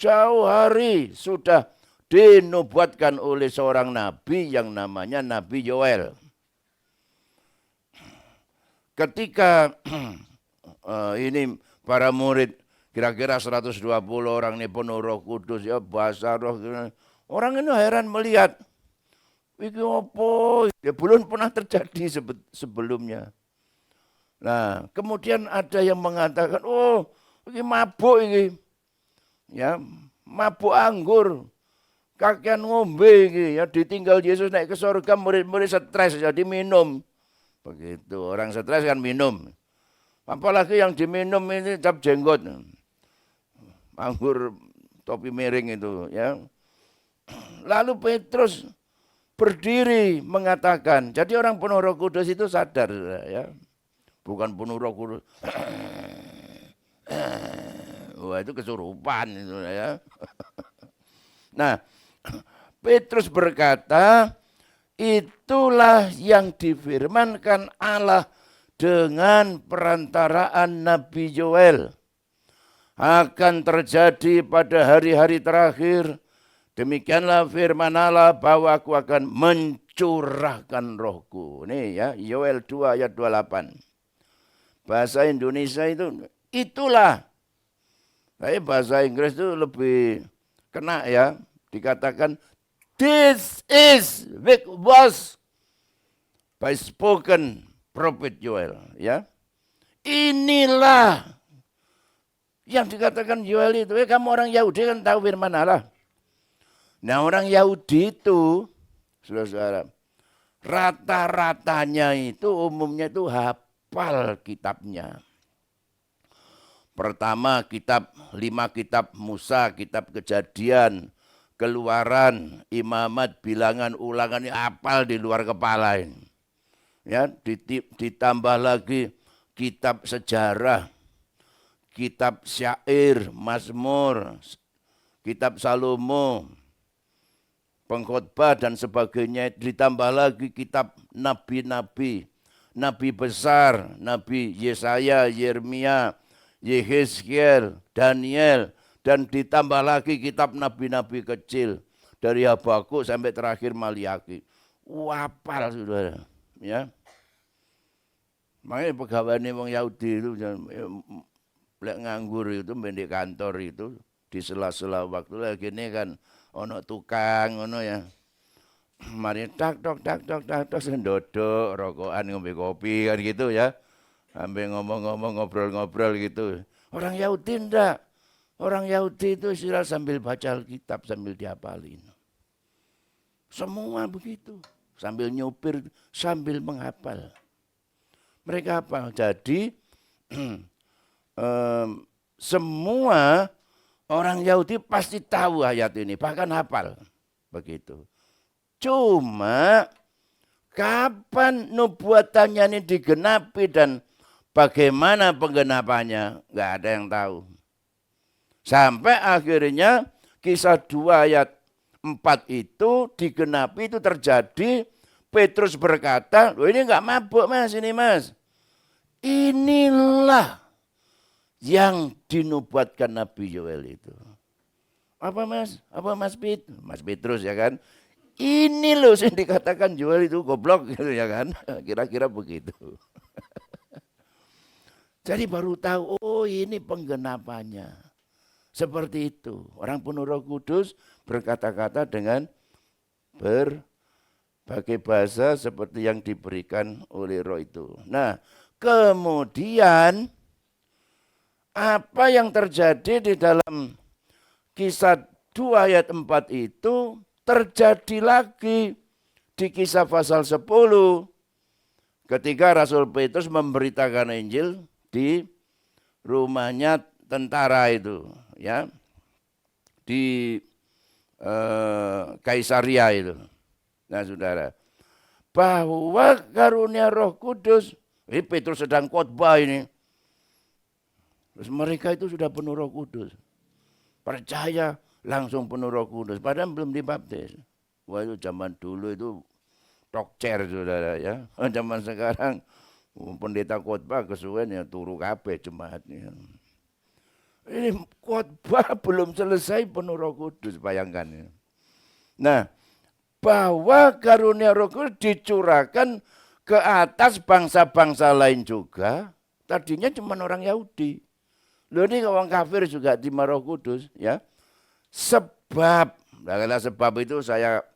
jauh hari sudah dinubuatkan oleh seorang nabi yang namanya Nabi Yoel. Ketika ini para murid kira-kira 120 orang ini penuh Roh Kudus ya, bahasa roh. Orang ini heran melihat, iki apa? Ya belum pernah terjadi sebelumnya. Nah, kemudian ada yang mengatakan, oh, ini mabuk ini. Ya, mabuk anggur. Kakean ngombe ini, ya ditinggal Yesus naik ke surga, murid-murid stres jadi minum. Begitu, orang stres kan minum. Apalagi yang diminum ini cap jenggot. Anggur topi miring itu, ya. Lalu Petrus berdiri mengatakan, jadi orang penuh Roh Kudus itu sadar, ya. Bukan penuh Roh Kudus. Wah, itu kesurupan itu, ya. Nah, Petrus berkata, itulah yang difirmankan Allah dengan perantaraan Nabi Yoel. Akan terjadi pada hari-hari terakhir. Demikianlah firman Allah bahwa aku akan mencurahkan rohku. Nih ya, Yoel 2 ayat 28. Bahasa Indonesia itu, itulah. Tapi bahasa Inggris itu lebih kena ya. Dikatakan, this is which was by spoken prophet Yoel. Ya, inilah yang dikatakan Yoel itu. Kamu orang Yahudi kan tahu firman Allah. Nah orang Yahudi itu, saudara-saudara, rata-ratanya itu umumnya itu hafal kitabnya. Pertama kitab 5 kitab Musa, kitab Kejadian, Keluaran, Imamat, Bilangan, Ulangan, ini hafal di luar kepala ini. Ya, ditambah lagi kitab sejarah, kitab syair, Mazmur, kitab Salomo, pengkhotbah dan sebagainya, ditambah lagi kitab nabi-nabi, nabi besar, Nabi Yesaya, Yeremia, Yehezkiel, Daniel, dan ditambah lagi kitab nabi-nabi kecil dari Habakuk sampai terakhir Maliaki. Wapal saudara, ya. Makanya pegawai wong Yahudi itu lek nganggur itu di kantor itu di sela-sela waktu lagi ini kan ono tukang ono ya. Mari tak sendodok rokokan ngombe kopi kan gitu ya. Sampai ngomong-ngomong ngobrol-ngobrol gitu. Orang Yahudi enggak. Orang Yahudi itu istilah sambil baca Alkitab sambil dihafalin. Semua begitu. Sambil nyupir, sambil menghafal. Mereka hafal. Jadi semua orang Yahudi pasti tahu ayat ini, bahkan hafal. Begitu. Cuma kapan nubuatannya ini digenapi dan bagaimana penggenapannya, nggak ada yang tahu. Sampai akhirnya kisah 2 ayat 4 itu digenapi, itu terjadi. Petrus berkata, loh ini nggak mabuk mas, ini mas. Inilah yang dinubuatkan Nabi Yoel itu. Apa mas? Apa mas Mas Petrus ya kan? Ini loh yang dikatakan Yoel itu goblok gitu ya kan? Kira-kira begitu. Jadi baru tahu, oh ini penggenapannya. Seperti itu. Orang penuh Roh Kudus berkata-kata dengan berbagai bahasa seperti yang diberikan oleh Roh itu. Nah, kemudian apa yang terjadi di dalam kisah 2 ayat 4 itu terjadi lagi di kisah pasal 10 ketika Rasul Petrus memberitakan Injil di rumahnya tentara itu ya di Kaisaria itu. Nah saudara, bahwa karunia Roh Kudus, ini Petrus sedang khotbah ini. Terus mereka itu sudah penuh Roh Kudus. Percaya langsung penuh Roh Kudus, padahal belum dibaptis. Wah itu zaman dulu itu tokcer saudara ya. Zaman sekarang pendeta khotbah kesuwen ya turu kabeh jemaatnya. Ini khotbah belum selesai penuh Roh Kudus, bayangkan. Nah, bahwa karunia Roh Kudus dicurahkan ke atas bangsa-bangsa lain juga. Tadinya cuma orang Yahudi. Loh ini orang kafir juga terima Roh Kudus ya. Sebab itu saya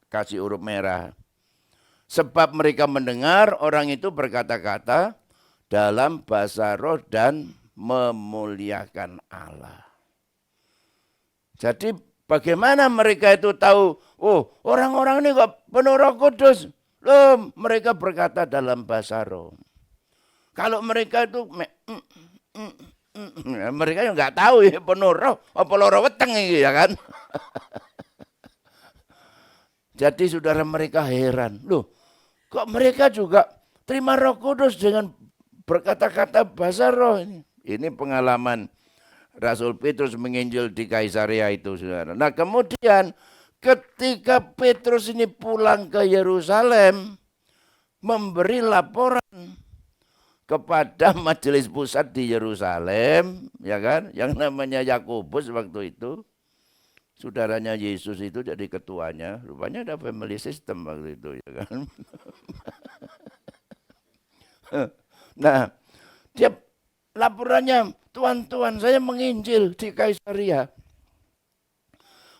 kasih huruf merah. Sebab mereka mendengar orang itu berkata-kata dalam bahasa roh dan memuliakan Allah. Jadi bagaimana mereka itu tahu, oh orang-orang ini kok penuh Roh Kudus? Loh, mereka berkata dalam bahasa roh. Kalau mereka itu mereka yang nggak tahu ya penuh roh, apa loro weteng ini ya kan. Jadi saudara mereka heran, loh kok mereka juga terima Roh Kudus dengan berkata-kata bahasa roh ini. Ini pengalaman Rasul Petrus menginjil di Kaisaria itu saudara. Nah kemudian ketika Petrus ini pulang ke Yerusalem memberi laporan kepada majelis pusat di Yerusalem, ya kan, yang namanya Yakobus waktu itu, saudaranya Yesus itu jadi ketuanya, rupanya ada family system waktu itu, ya kan. Nah, dia laporannya, Tuan, saya menginjil di Kaisaria.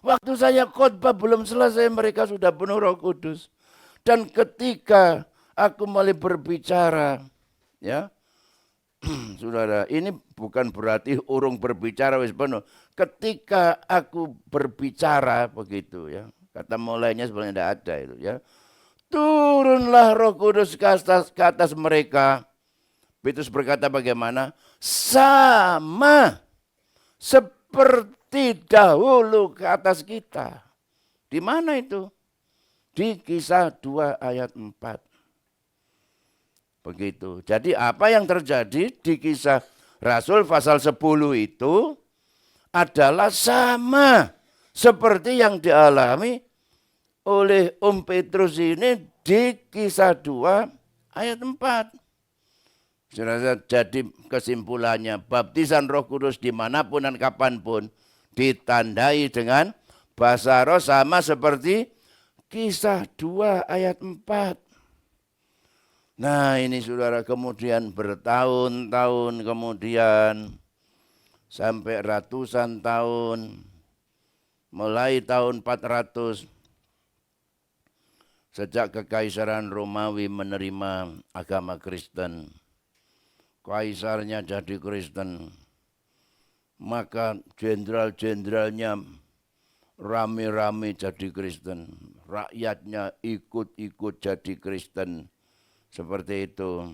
Waktu saya khotbah belum selesai, mereka sudah penuh Roh Kudus. Dan ketika aku mulai berbicara, ya, saudara, ini bukan berarti urung berbicara wis penuh. Ketika aku berbicara begitu ya, kata mulainya sebenarnya tidak ada itu ya. Turunlah Roh Kudus ke atas mereka. Petrus berkata bagaimana? Sama seperti dahulu ke atas kita. Di mana itu? Di Kisah 2 ayat 4. Begitu. Jadi apa yang terjadi di Kisah Rasul pasal 10 itu adalah sama seperti yang dialami oleh Petrus ini di Kisah 2 ayat 4. Jadi kesimpulannya baptisan Roh Kudus dimanapun dan kapanpun ditandai dengan bahasa roh sama seperti Kisah 2 ayat 4. Nah ini saudara kemudian bertahun-tahun kemudian sampai ratusan tahun, mulai tahun 400 sejak Kekaisaran Romawi menerima agama Kristen, kaisarnya jadi Kristen, maka jenderal-jenderalnya rame-rame jadi Kristen, rakyatnya ikut-ikut jadi Kristen. Seperti itu.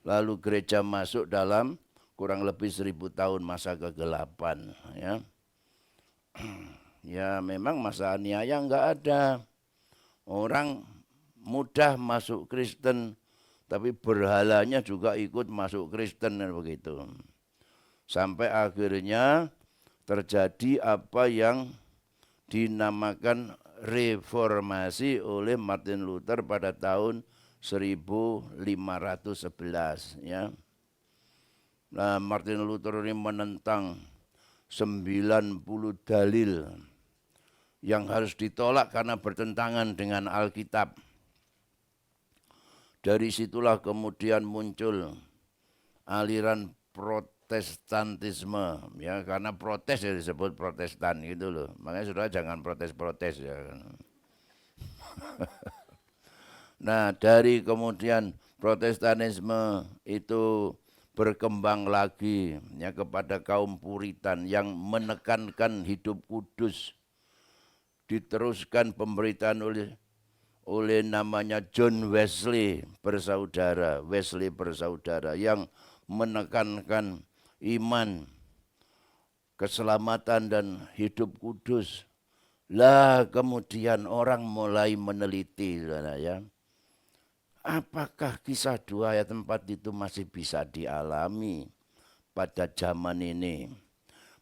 Lalu gereja masuk dalam kurang lebih 1000 tahun masa kegelapan. Ya, ya memang masa aniaya enggak ada. Orang mudah masuk Kristen, tapi berhalanya juga ikut masuk Kristen dan begitu. Sampai akhirnya terjadi apa yang dinamakan reformasi oleh Martin Luther pada tahun 1511 ya. Nah, Martin Luther ini menentang 90 dalil yang harus ditolak karena bertentangan dengan Alkitab. Dari situlah kemudian muncul aliran Protestantisme ya, karena protes ya disebut Protestan gitu loh. Makanya saudara jangan protes-protes ya. Nah, dari kemudian Protestanisme itu berkembang lagi ya kepada kaum Puritan yang menekankan hidup kudus. Diteruskan pemberitaan oleh namanya John Wesley bersaudara yang menekankan iman, keselamatan dan hidup kudus. Lah kemudian orang mulai meneliti ya. Apakah Kisah 2 ayat 4 itu masih bisa dialami pada zaman ini?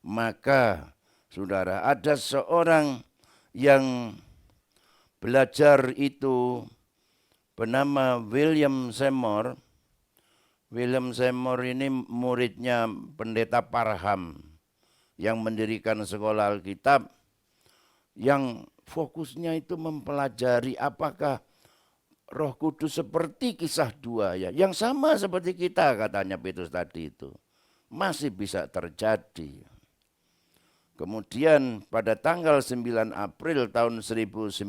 Maka saudara, ada seorang yang belajar itu bernama William Seymour. William Seymour ini muridnya Pendeta Parham yang mendirikan sekolah Alkitab, yang fokusnya itu mempelajari apakah Roh Kudus seperti Kisah 2 ya, yang sama seperti kita katanya Petrus tadi itu, masih bisa terjadi. Kemudian pada tanggal 9 April tahun 1906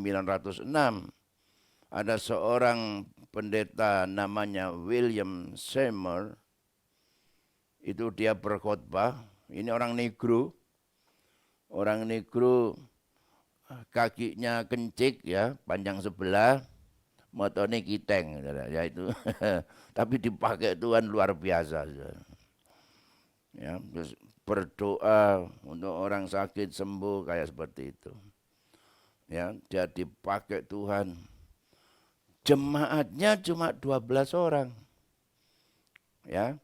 ada seorang pendeta namanya William Seymour, itu dia berkhotbah, ini orang negro kakinya kencik ya, panjang sebelah, motone kiteng, ya itu. Tapi dipakai Tuhan luar biasa. Ya, terus berdoa untuk orang sakit sembuh kayak seperti itu. Ya, dia dipakai Tuhan. Jemaatnya cuma 12 orang. Ya.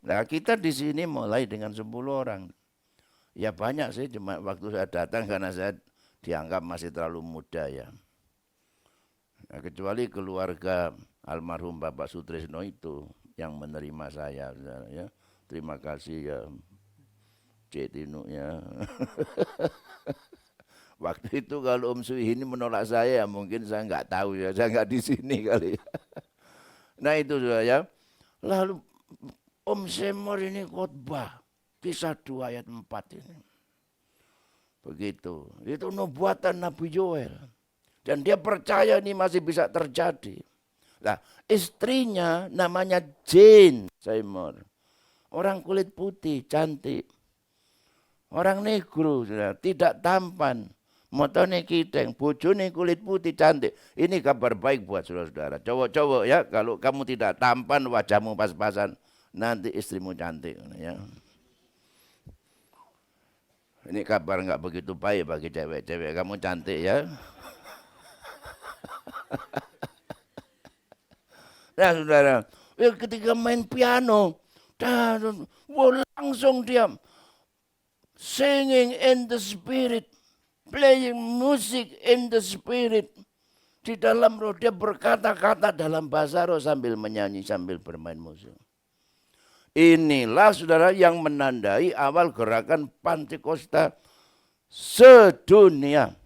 Nah, kita di sini mulai dengan 10 orang. Ya banyak sih, cuma waktu saya datang karena saya dianggap masih terlalu muda ya. Nah, kecuali keluarga almarhum Bapak Sutrisno itu yang menerima saya, ya. Terima kasih ya, Cetinu ya. Waktu itu kalau Om Sui ini menolak saya, mungkin saya nggak tahu ya, saya nggak di sini kali. Nah itu sudah ya. Lalu Om Seymour ini khotbah Kisah 2 ayat 4 ini. Begitu. Itu nubuatan Nabi Yoel. Dan dia percaya ini masih bisa terjadi. Nah, istrinya namanya Jane Seymour. Orang kulit putih, cantik. Orang negro, tidak tampan. Motone kiteng, bojone kulit putih, cantik. Ini kabar baik buat saudara-saudara. Cowok-cowok ya, kalau kamu tidak tampan, wajahmu pas-pasan, nanti istrimu cantik. Ya. Ini kabar nggak begitu baik bagi cewek-cewek. Kamu cantik ya. Nah saudara, ketika main piano, langsung dia singing in the spirit, playing music in the spirit. Di dalam roh dia berkata-kata dalam bahasa roh sambil menyanyi, sambil bermain musik. Inilah saudara yang menandai awal gerakan Pantekosta sedunia.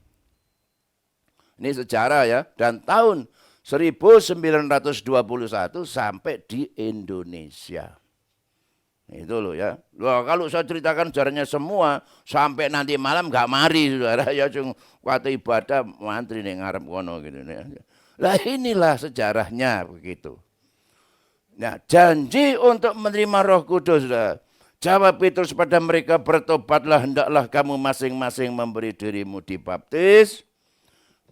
Ini sejarah ya, dan tahun 1921 sampai di Indonesia. Itu loh ya. Loh, kalau saya ceritakan sejarahnya semua sampai nanti malam nggak mari saudara ya, cuma waktu ibadah mantri nih ngarep kono gitu ya. Lah inilah sejarahnya begitu. Nah, janji untuk menerima Roh Kudus. Jawab Petrus pada mereka, bertobatlah, hendaklah kamu masing-masing memberi dirimu dibaptis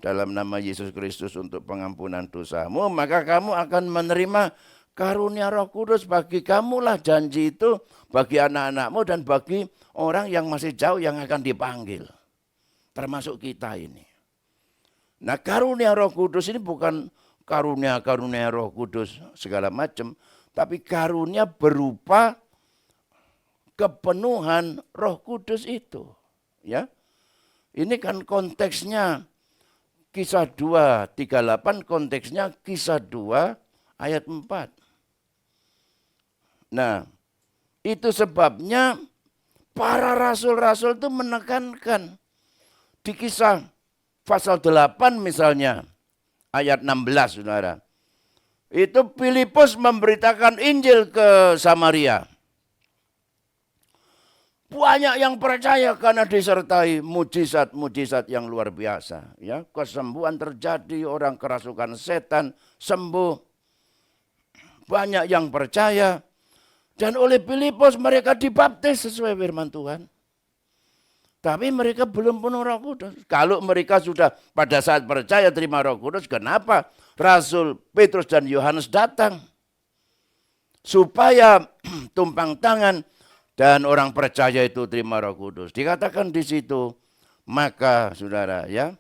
dalam nama Yesus Kristus untuk pengampunan dosamu, maka kamu akan menerima karunia Roh Kudus. Bagi kamulah janji itu, bagi anak-anakmu dan bagi orang yang masih jauh yang akan dipanggil. Termasuk kita ini. Nah, karunia Roh Kudus ini bukan karunia Roh Kudus segala macam, tapi karunia berupa kepenuhan Roh Kudus itu, ya. Ini kan konteksnya Kisah 2:38, konteksnya Kisah 2 ayat 4. Nah, itu sebabnya para rasul-rasul itu menekankan di Kisah pasal 8 misalnya, ayat 16 saudara. Itu Filipus memberitakan Injil ke Samaria. Banyak yang percaya karena disertai mujizat-mujizat yang luar biasa. Ya, kesembuhan terjadi, orang kerasukan setan sembuh. Banyak yang percaya. Dan oleh Filipus mereka dibaptis sesuai firman Tuhan. Tapi mereka belum penuh Roh Kudus. Kalau mereka sudah pada saat percaya terima Roh Kudus, kenapa Rasul Petrus dan Yohanes datang? Supaya tumpang tangan dan orang percaya itu terima Roh Kudus. Dikatakan di situ, maka saudara ya,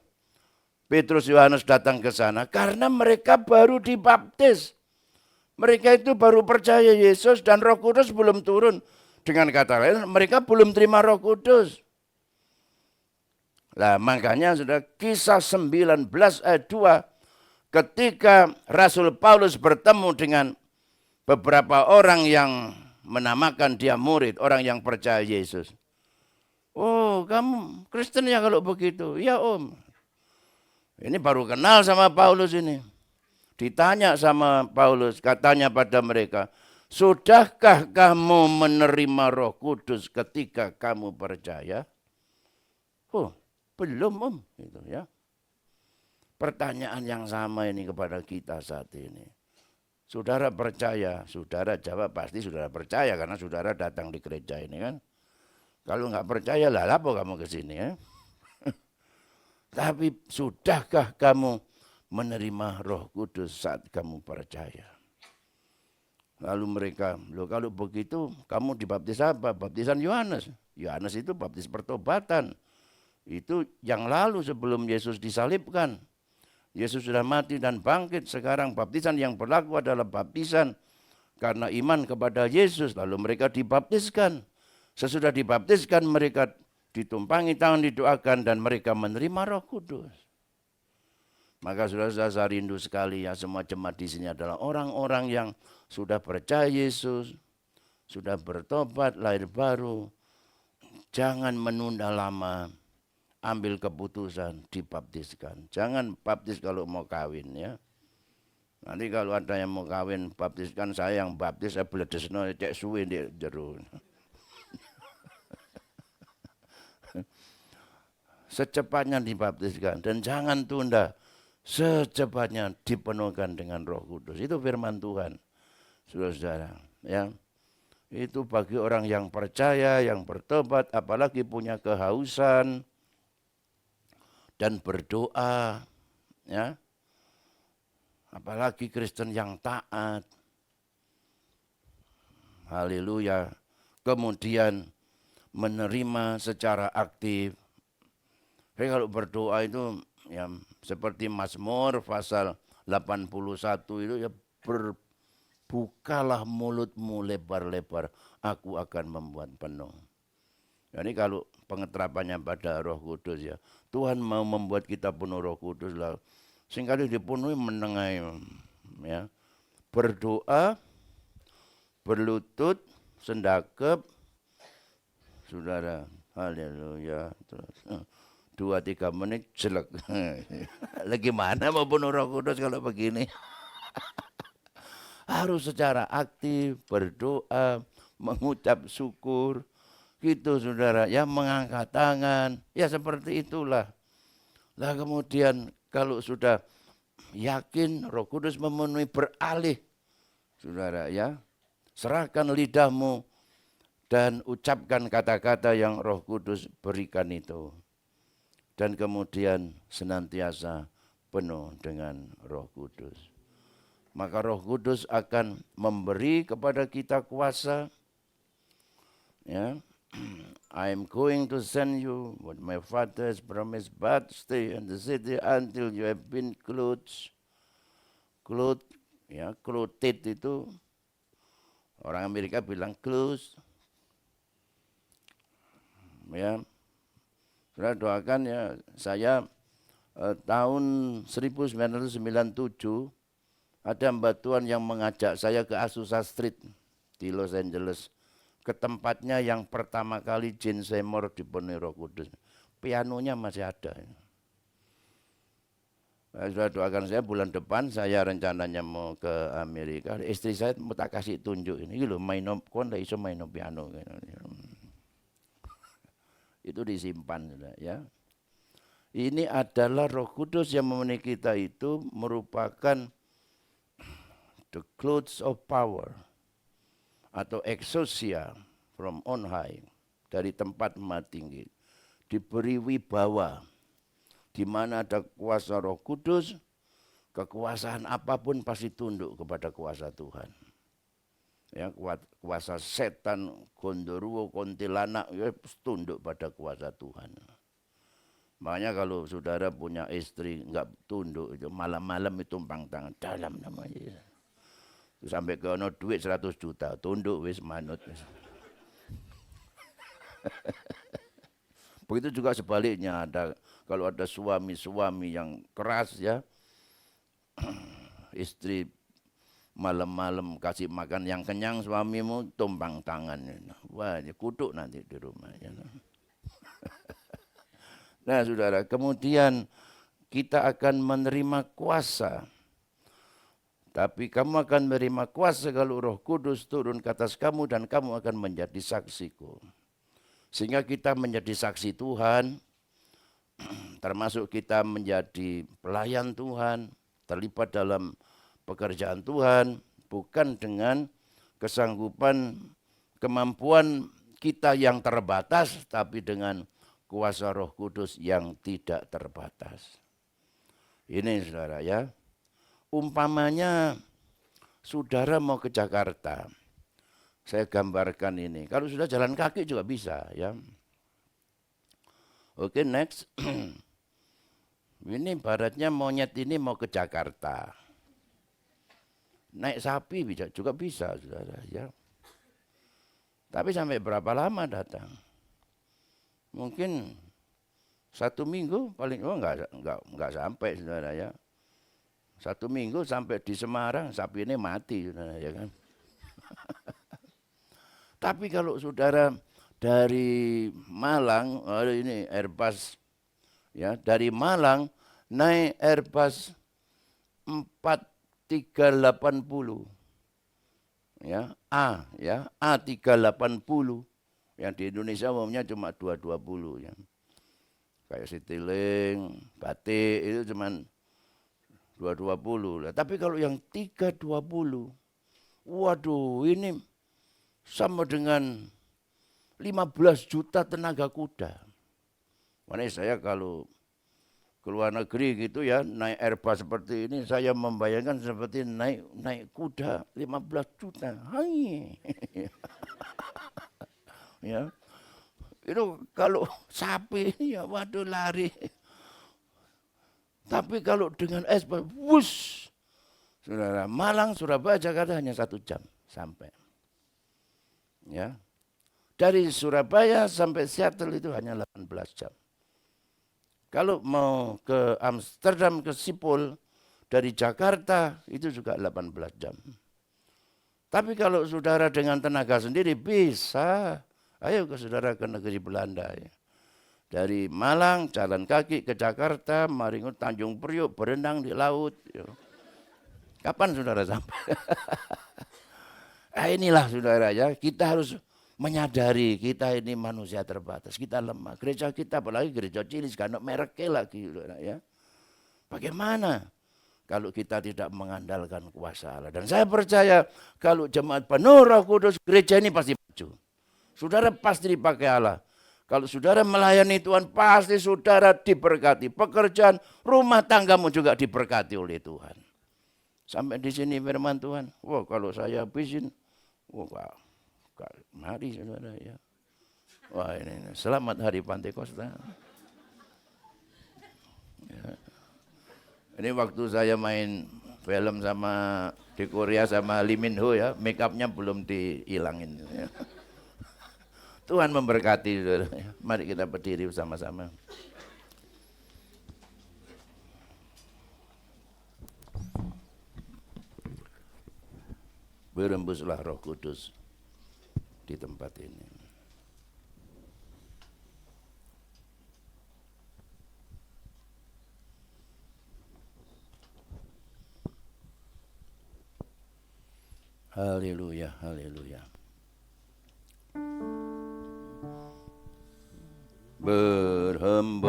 Petrus Yohanes datang ke sana karena mereka baru dibaptis. Mereka itu baru percaya Yesus dan Roh Kudus belum turun. Dengan kata lain, mereka belum terima Roh Kudus. Nah, makanya sudah Kisah 19 ayat 2, ketika Rasul Paulus bertemu dengan beberapa orang yang menamakan dia murid, orang yang percaya Yesus. Oh, kamu Kristen ya kalau begitu? Ya om. Ini baru kenal sama Paulus ini. Ditanya sama Paulus, katanya pada mereka, sudahkah kamu menerima Roh Kudus ketika kamu percaya? Oh, belum om. Gitu, ya. Pertanyaan yang sama ini kepada kita saat ini. Saudara percaya, saudara jawab pasti saudara percaya karena saudara datang di gereja ini kan. Kalau nggak percaya lah apa kamu ke sini ya? Tapi sudahkah kamu menerima Roh Kudus saat kamu percaya? Lalu mereka, loh kalau begitu kamu dibaptis apa? Baptisan Yohanes. Yohanes itu baptis pertobatan. Itu yang lalu sebelum Yesus disalibkan. Yesus sudah mati dan bangkit. Sekarang baptisan yang berlaku adalah baptisan karena iman kepada Yesus. Lalu mereka dibaptiskan. Sesudah dibaptiskan mereka ditumpangi tangan, didoakan, dan mereka menerima Roh Kudus. Maka saudara-saudara, saya rindu sekali ya, semua jemaat di sini adalah orang-orang yang sudah percaya Yesus, sudah bertobat, lahir baru. Jangan menunda lama, ambil keputusan, dibaptiskan. Jangan baptis kalau mau kawin ya. Nanti kalau ada yang mau kawin, baptiskan saya yang baptis, saya bledesno cek suwe di jero. Secepatnya dibaptiskan dan jangan tunda, secepatnya dipenuhkan dengan Roh Kudus. Itu firman Tuhan, saudara-saudara. Ya, itu bagi orang yang percaya, yang bertobat, apalagi punya kehausan dan berdoa, ya. Apalagi Kristen yang taat. Haleluya. Kemudian menerima secara aktif. Jadi kalau berdoa itu ya seperti Mazmur pasal 81 itu ya, berbukalah mulutmu lebar-lebar, aku akan membuat penuh. Jadi kalau pengeterapannya pada Roh Kudus ya, Tuhan mau membuat kita penuh Roh Kudus lah. Singkali dipenuhi menengai ya. Berdoa, berlutut, sendakep, saudara, haleluya. Terus 2-3 menit jelek. Lagi mana mau penuh Roh Kudus kalau begini? Harus secara aktif berdoa, mengucap syukur, gitu saudara. Ya mengangkat tangan, ya seperti itulah. Lah kemudian kalau sudah yakin Roh Kudus memenuhi, beralih, saudara ya. Serahkan lidahmu dan ucapkan kata-kata yang Roh Kudus berikan itu. Dan kemudian senantiasa penuh dengan Roh Kudus. Maka Roh Kudus akan memberi kepada kita kuasa. Ya, I am going to send you what my Father has promised, but stay in the city until you have been clothed. Clothed, ya, clothed itu orang Amerika bilang clothes. Ya. Saudara doakan ya, saya tahun 1997 ada Mbak Tuhan yang mengajak saya ke Azusa Street di Los Angeles. Ke tempatnya yang pertama kali Gene Seymour dipenuhi Roh Kudus. Pianonya masih ada. Sudah doakan saya bulan depan, saya rencananya mau ke Amerika. Istri saya mau tak kasih tunjuk ini loh, main kon iso main piano. Itu disimpan ya. Ini adalah Roh Kudus yang memenuhi kita, itu merupakan the clothes of power atau exousia from on high, dari tempat maha tinggi. Diberi wibawa, di mana ada kuasa Roh Kudus, kekuasaan apapun pasti tunduk kepada kuasa Tuhan. Ya, kuasa setan, gondoruo, kuntilanak, ya tunduk pada kuasa Tuhan. Makanya kalau saudara punya istri enggak tunduk, itu malam-malam itu tumpang tangan dalam nama Yesus. Sampai ke ono duit 100 juta, tunduk wis manut. Begitu juga sebaliknya, kalau ada suami-suami yang keras ya, istri malam-malam kasih makan yang kenyang, suamimu tumpang tangan. Wah, dia kutuk nanti di rumah. Ya. Nah saudara, kemudian kita akan menerima kuasa. Tapi kamu akan menerima kuasa kalau Roh Kudus turun ke atas kamu dan kamu akan menjadi saksiku. Sehingga kita menjadi saksi Tuhan, termasuk kita menjadi pelayan Tuhan, terlibat dalam pekerjaan Tuhan, bukan dengan kesanggupan, kemampuan kita yang terbatas, tapi dengan kuasa Roh Kudus yang tidak terbatas. Ini saudara ya, umpamanya saudara mau ke Jakarta, saya gambarkan ini. Kalau sudah jalan kaki juga bisa ya. Oke, next. Ini baratnya monyet ini mau ke Jakarta. Naik sapi juga bisa, saudara ya. Tapi sampai berapa lama datang? Mungkin 1 minggu paling, enggak sampai, saudara ya. 1 minggu sampai di Semarang, sapi ini mati, saudara ya kan. Tapi kalau saudara dari Malang, ini Airbus ya, dari Malang naik Airbus 4380 ya, A380 yang di Indonesia umumnya cuma 220 ya. Kayak Citylink, Batik itu cuma 220 lah. Tapi kalau yang 320, waduh, ini sama dengan 15 juta tenaga kuda. Makanya saya kalau ke luar negeri gitu ya, naik Airbus seperti ini, saya membayangkan seperti naik kuda 15 juta. Hai. Ya. Itu kalau sapi ya waduh lari. Tapi kalau dengan Airbus, wush. Saudara, Malang, Surabaya, Jakarta hanya 1 jam sampai. Ya. Dari Surabaya sampai Seattle itu hanya 18 jam. Kalau mau ke Amsterdam, ke Schiphol, dari Jakarta itu juga 18 jam. Tapi kalau saudara dengan tenaga sendiri bisa. Ayo ke saudara ke negeri Belanda. Ya. Dari Malang jalan kaki ke Jakarta, Maringut, Tanjung Priok, berenang di laut. Ya. Kapan saudara sampai? Inilah saudara ya, kita harus menyadari kita ini manusia terbatas, kita lemah. Gereja kita, apalagi gereja cilik, karena mereknya lagi saudara ya. Bagaimana kalau kita tidak mengandalkan kuasa Allah? Dan saya percaya kalau jemaat penuh Roh Kudus, gereja ini pasti maju. Saudara pasti dipakai Allah. Kalau saudara melayani Tuhan, pasti saudara diberkati. Pekerjaan, rumah tanggamu juga diberkati oleh Tuhan. Sampai di sini firman Tuhan. Wah, kalau saya habisin, wah, mari saudara ya. Wah, ini selamat hari Pantekosta. Ya. Ini waktu saya main film sama di Korea sama Lee Min Ho ya, make upnya belum dihilangin. Ya. Tuhan memberkati saudara. Mari kita berdiri bersama-sama. Berembuslah Roh Kudus di tempat ini. Haleluya, haleluya. Berhembuslah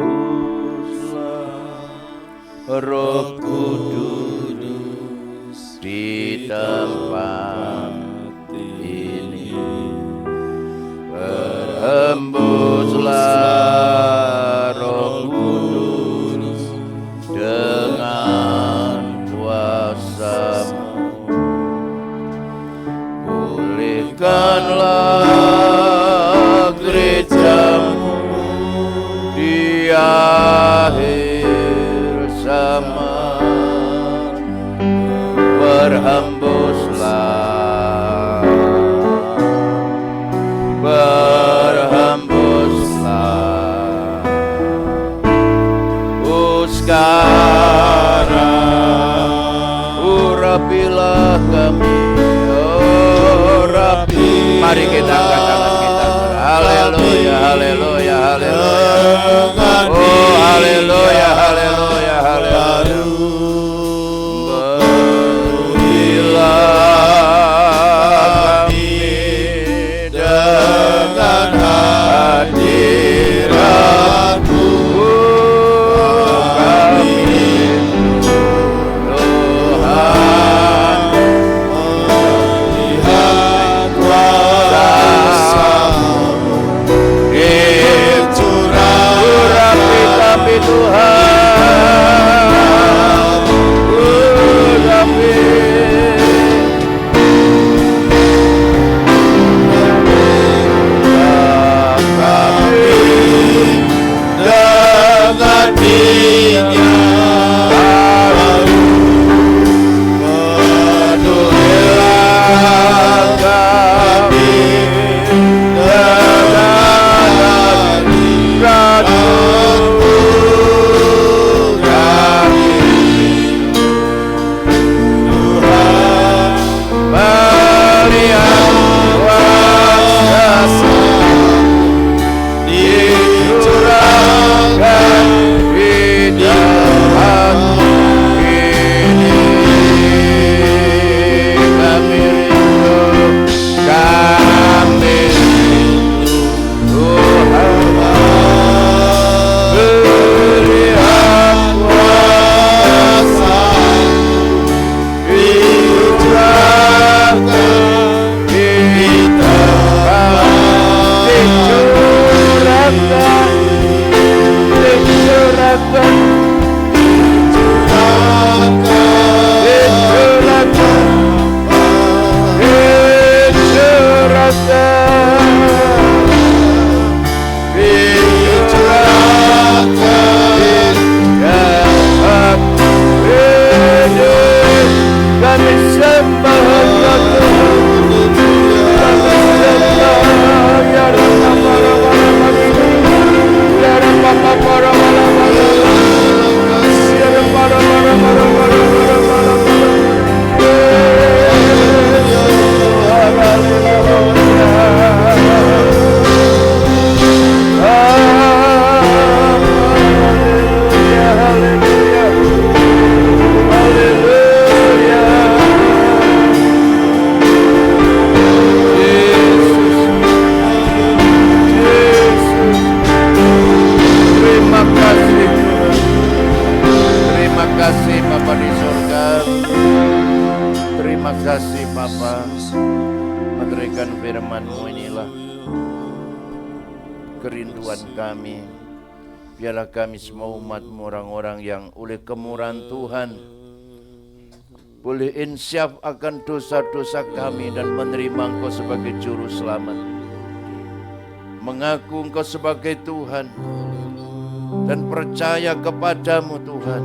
Roh Kudus di tempat ini. Berhembuslah Roh Kudus dengan kuasa-Mu. Pulihkanlah gereja-Mu di akhir zaman. Berhembuslah, berhembuslah. Sekarang urapilah kami, urapi. Mari kita angkat tangan kita. Haleluya, haleluya, haleluya. Oh, haleluya, haleluya, haleluya. Berilah kami dengan hadirat-Mu, kami Tuhan hatinya Biarlah kami semua umat-Mu, orang-orang yang oleh kemurahan Tuhan boleh insyaf akan dosa-dosa kami dan menerima Engkau sebagai juru selamat, mengaku Engkau sebagai Tuhan dan percaya kepadamu Tuhan.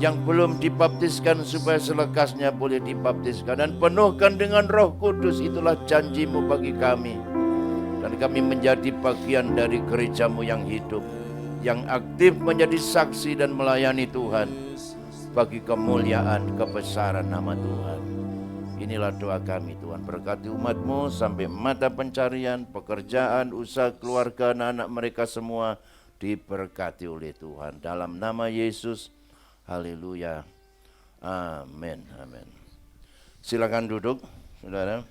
Yang belum dibaptiskan supaya selekasnya boleh dibaptiskan, dan penuhkan dengan Roh Kudus, itulah janji-Mu bagi kami. Dan kami menjadi bagian dari gereja-Mu yang hidup, yang aktif menjadi saksi dan melayani Tuhan bagi kemuliaan kebesaran nama Tuhan. Inilah doa kami Tuhan, berkati umat-Mu sampai mata pencarian, pekerjaan, usaha, keluarga, anak-anak mereka semua diberkati oleh Tuhan. Dalam nama Yesus, haleluya, amin, amin. Silakan duduk, saudara.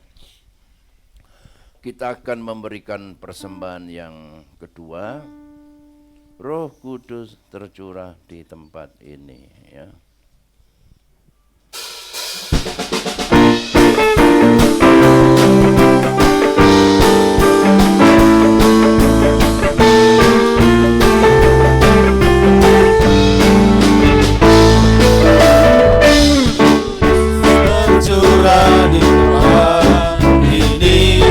Kita akan memberikan persembahan yang kedua. Roh Kudus tercurah di tempat ini, ya. tercurah di tempat ini,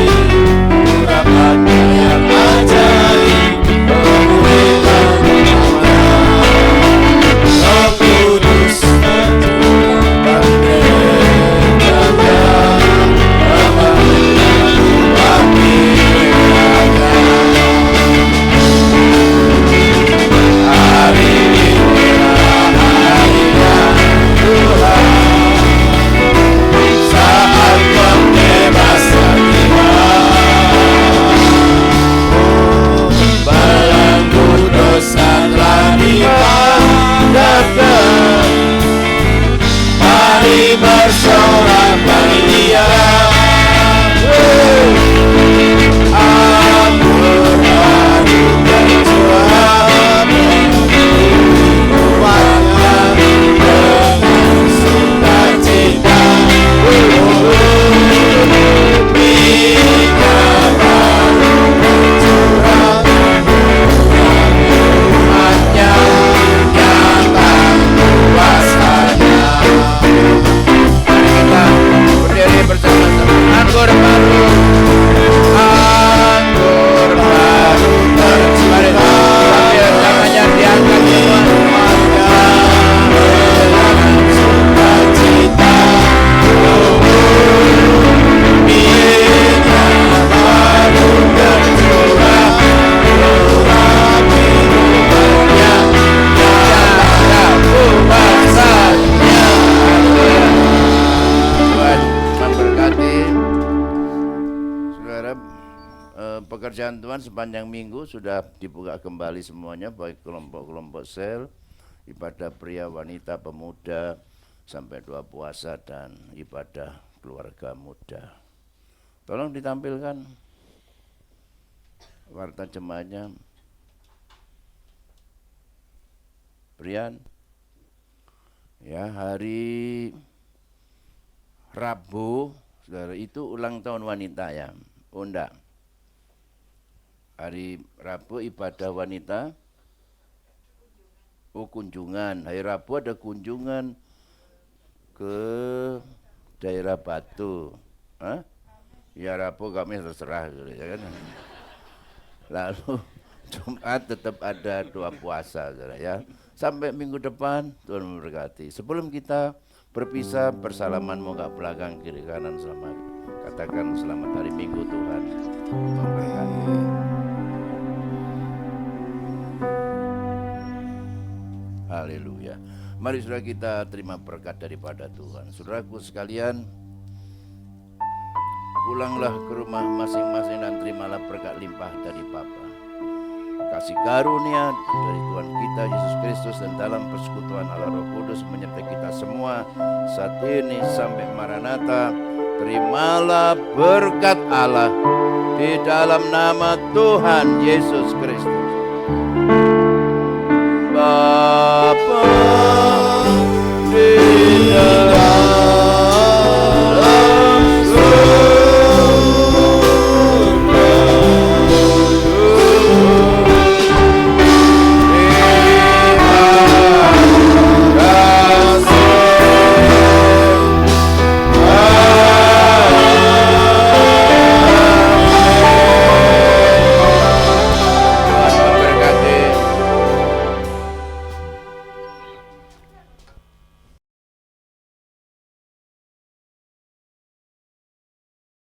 urapannya yang ajaib, pemulihkan Roh Kudus berkat Tuhan sepanjang minggu sudah dibuka kembali semuanya, baik kelompok-kelompok sel, ibadah pria, wanita, pemuda, sampai doa puasa dan ibadah keluarga muda. Tolong ditampilkan warta jemaatnya. Brian. Ya, hari Rabu, saudara, itu ulang tahun wanita ya. Oh enggak. Hari Rabu ibadah wanita. Oh, kunjungan. Hari Rabu ada kunjungan ke daerah Batu. Hah? Ya Rabu kami terserah gitu, ya kan. Lalu Jumat tetap ada doa puasa, saudara, ya. Sampai minggu depan Tuhan memberkati. Sebelum kita berpisah, bersalaman moga belakang kiri kanan, selamat. Katakan selamat hari Minggu Tuhan memberkati. Haleluya. Mari saudara kita terima berkat daripada Tuhan. Saudaraku sekalian, pulanglah ke rumah masing-masing dan terimalah berkat limpah dari Bapa. Kasih karunia dari Tuhan kita Yesus Kristus dan dalam persekutuan Allah Roh Kudus menyertai kita semua saat ini sampai Maranatha. Terimalah berkat Allah di dalam nama Tuhan Yesus Kristus.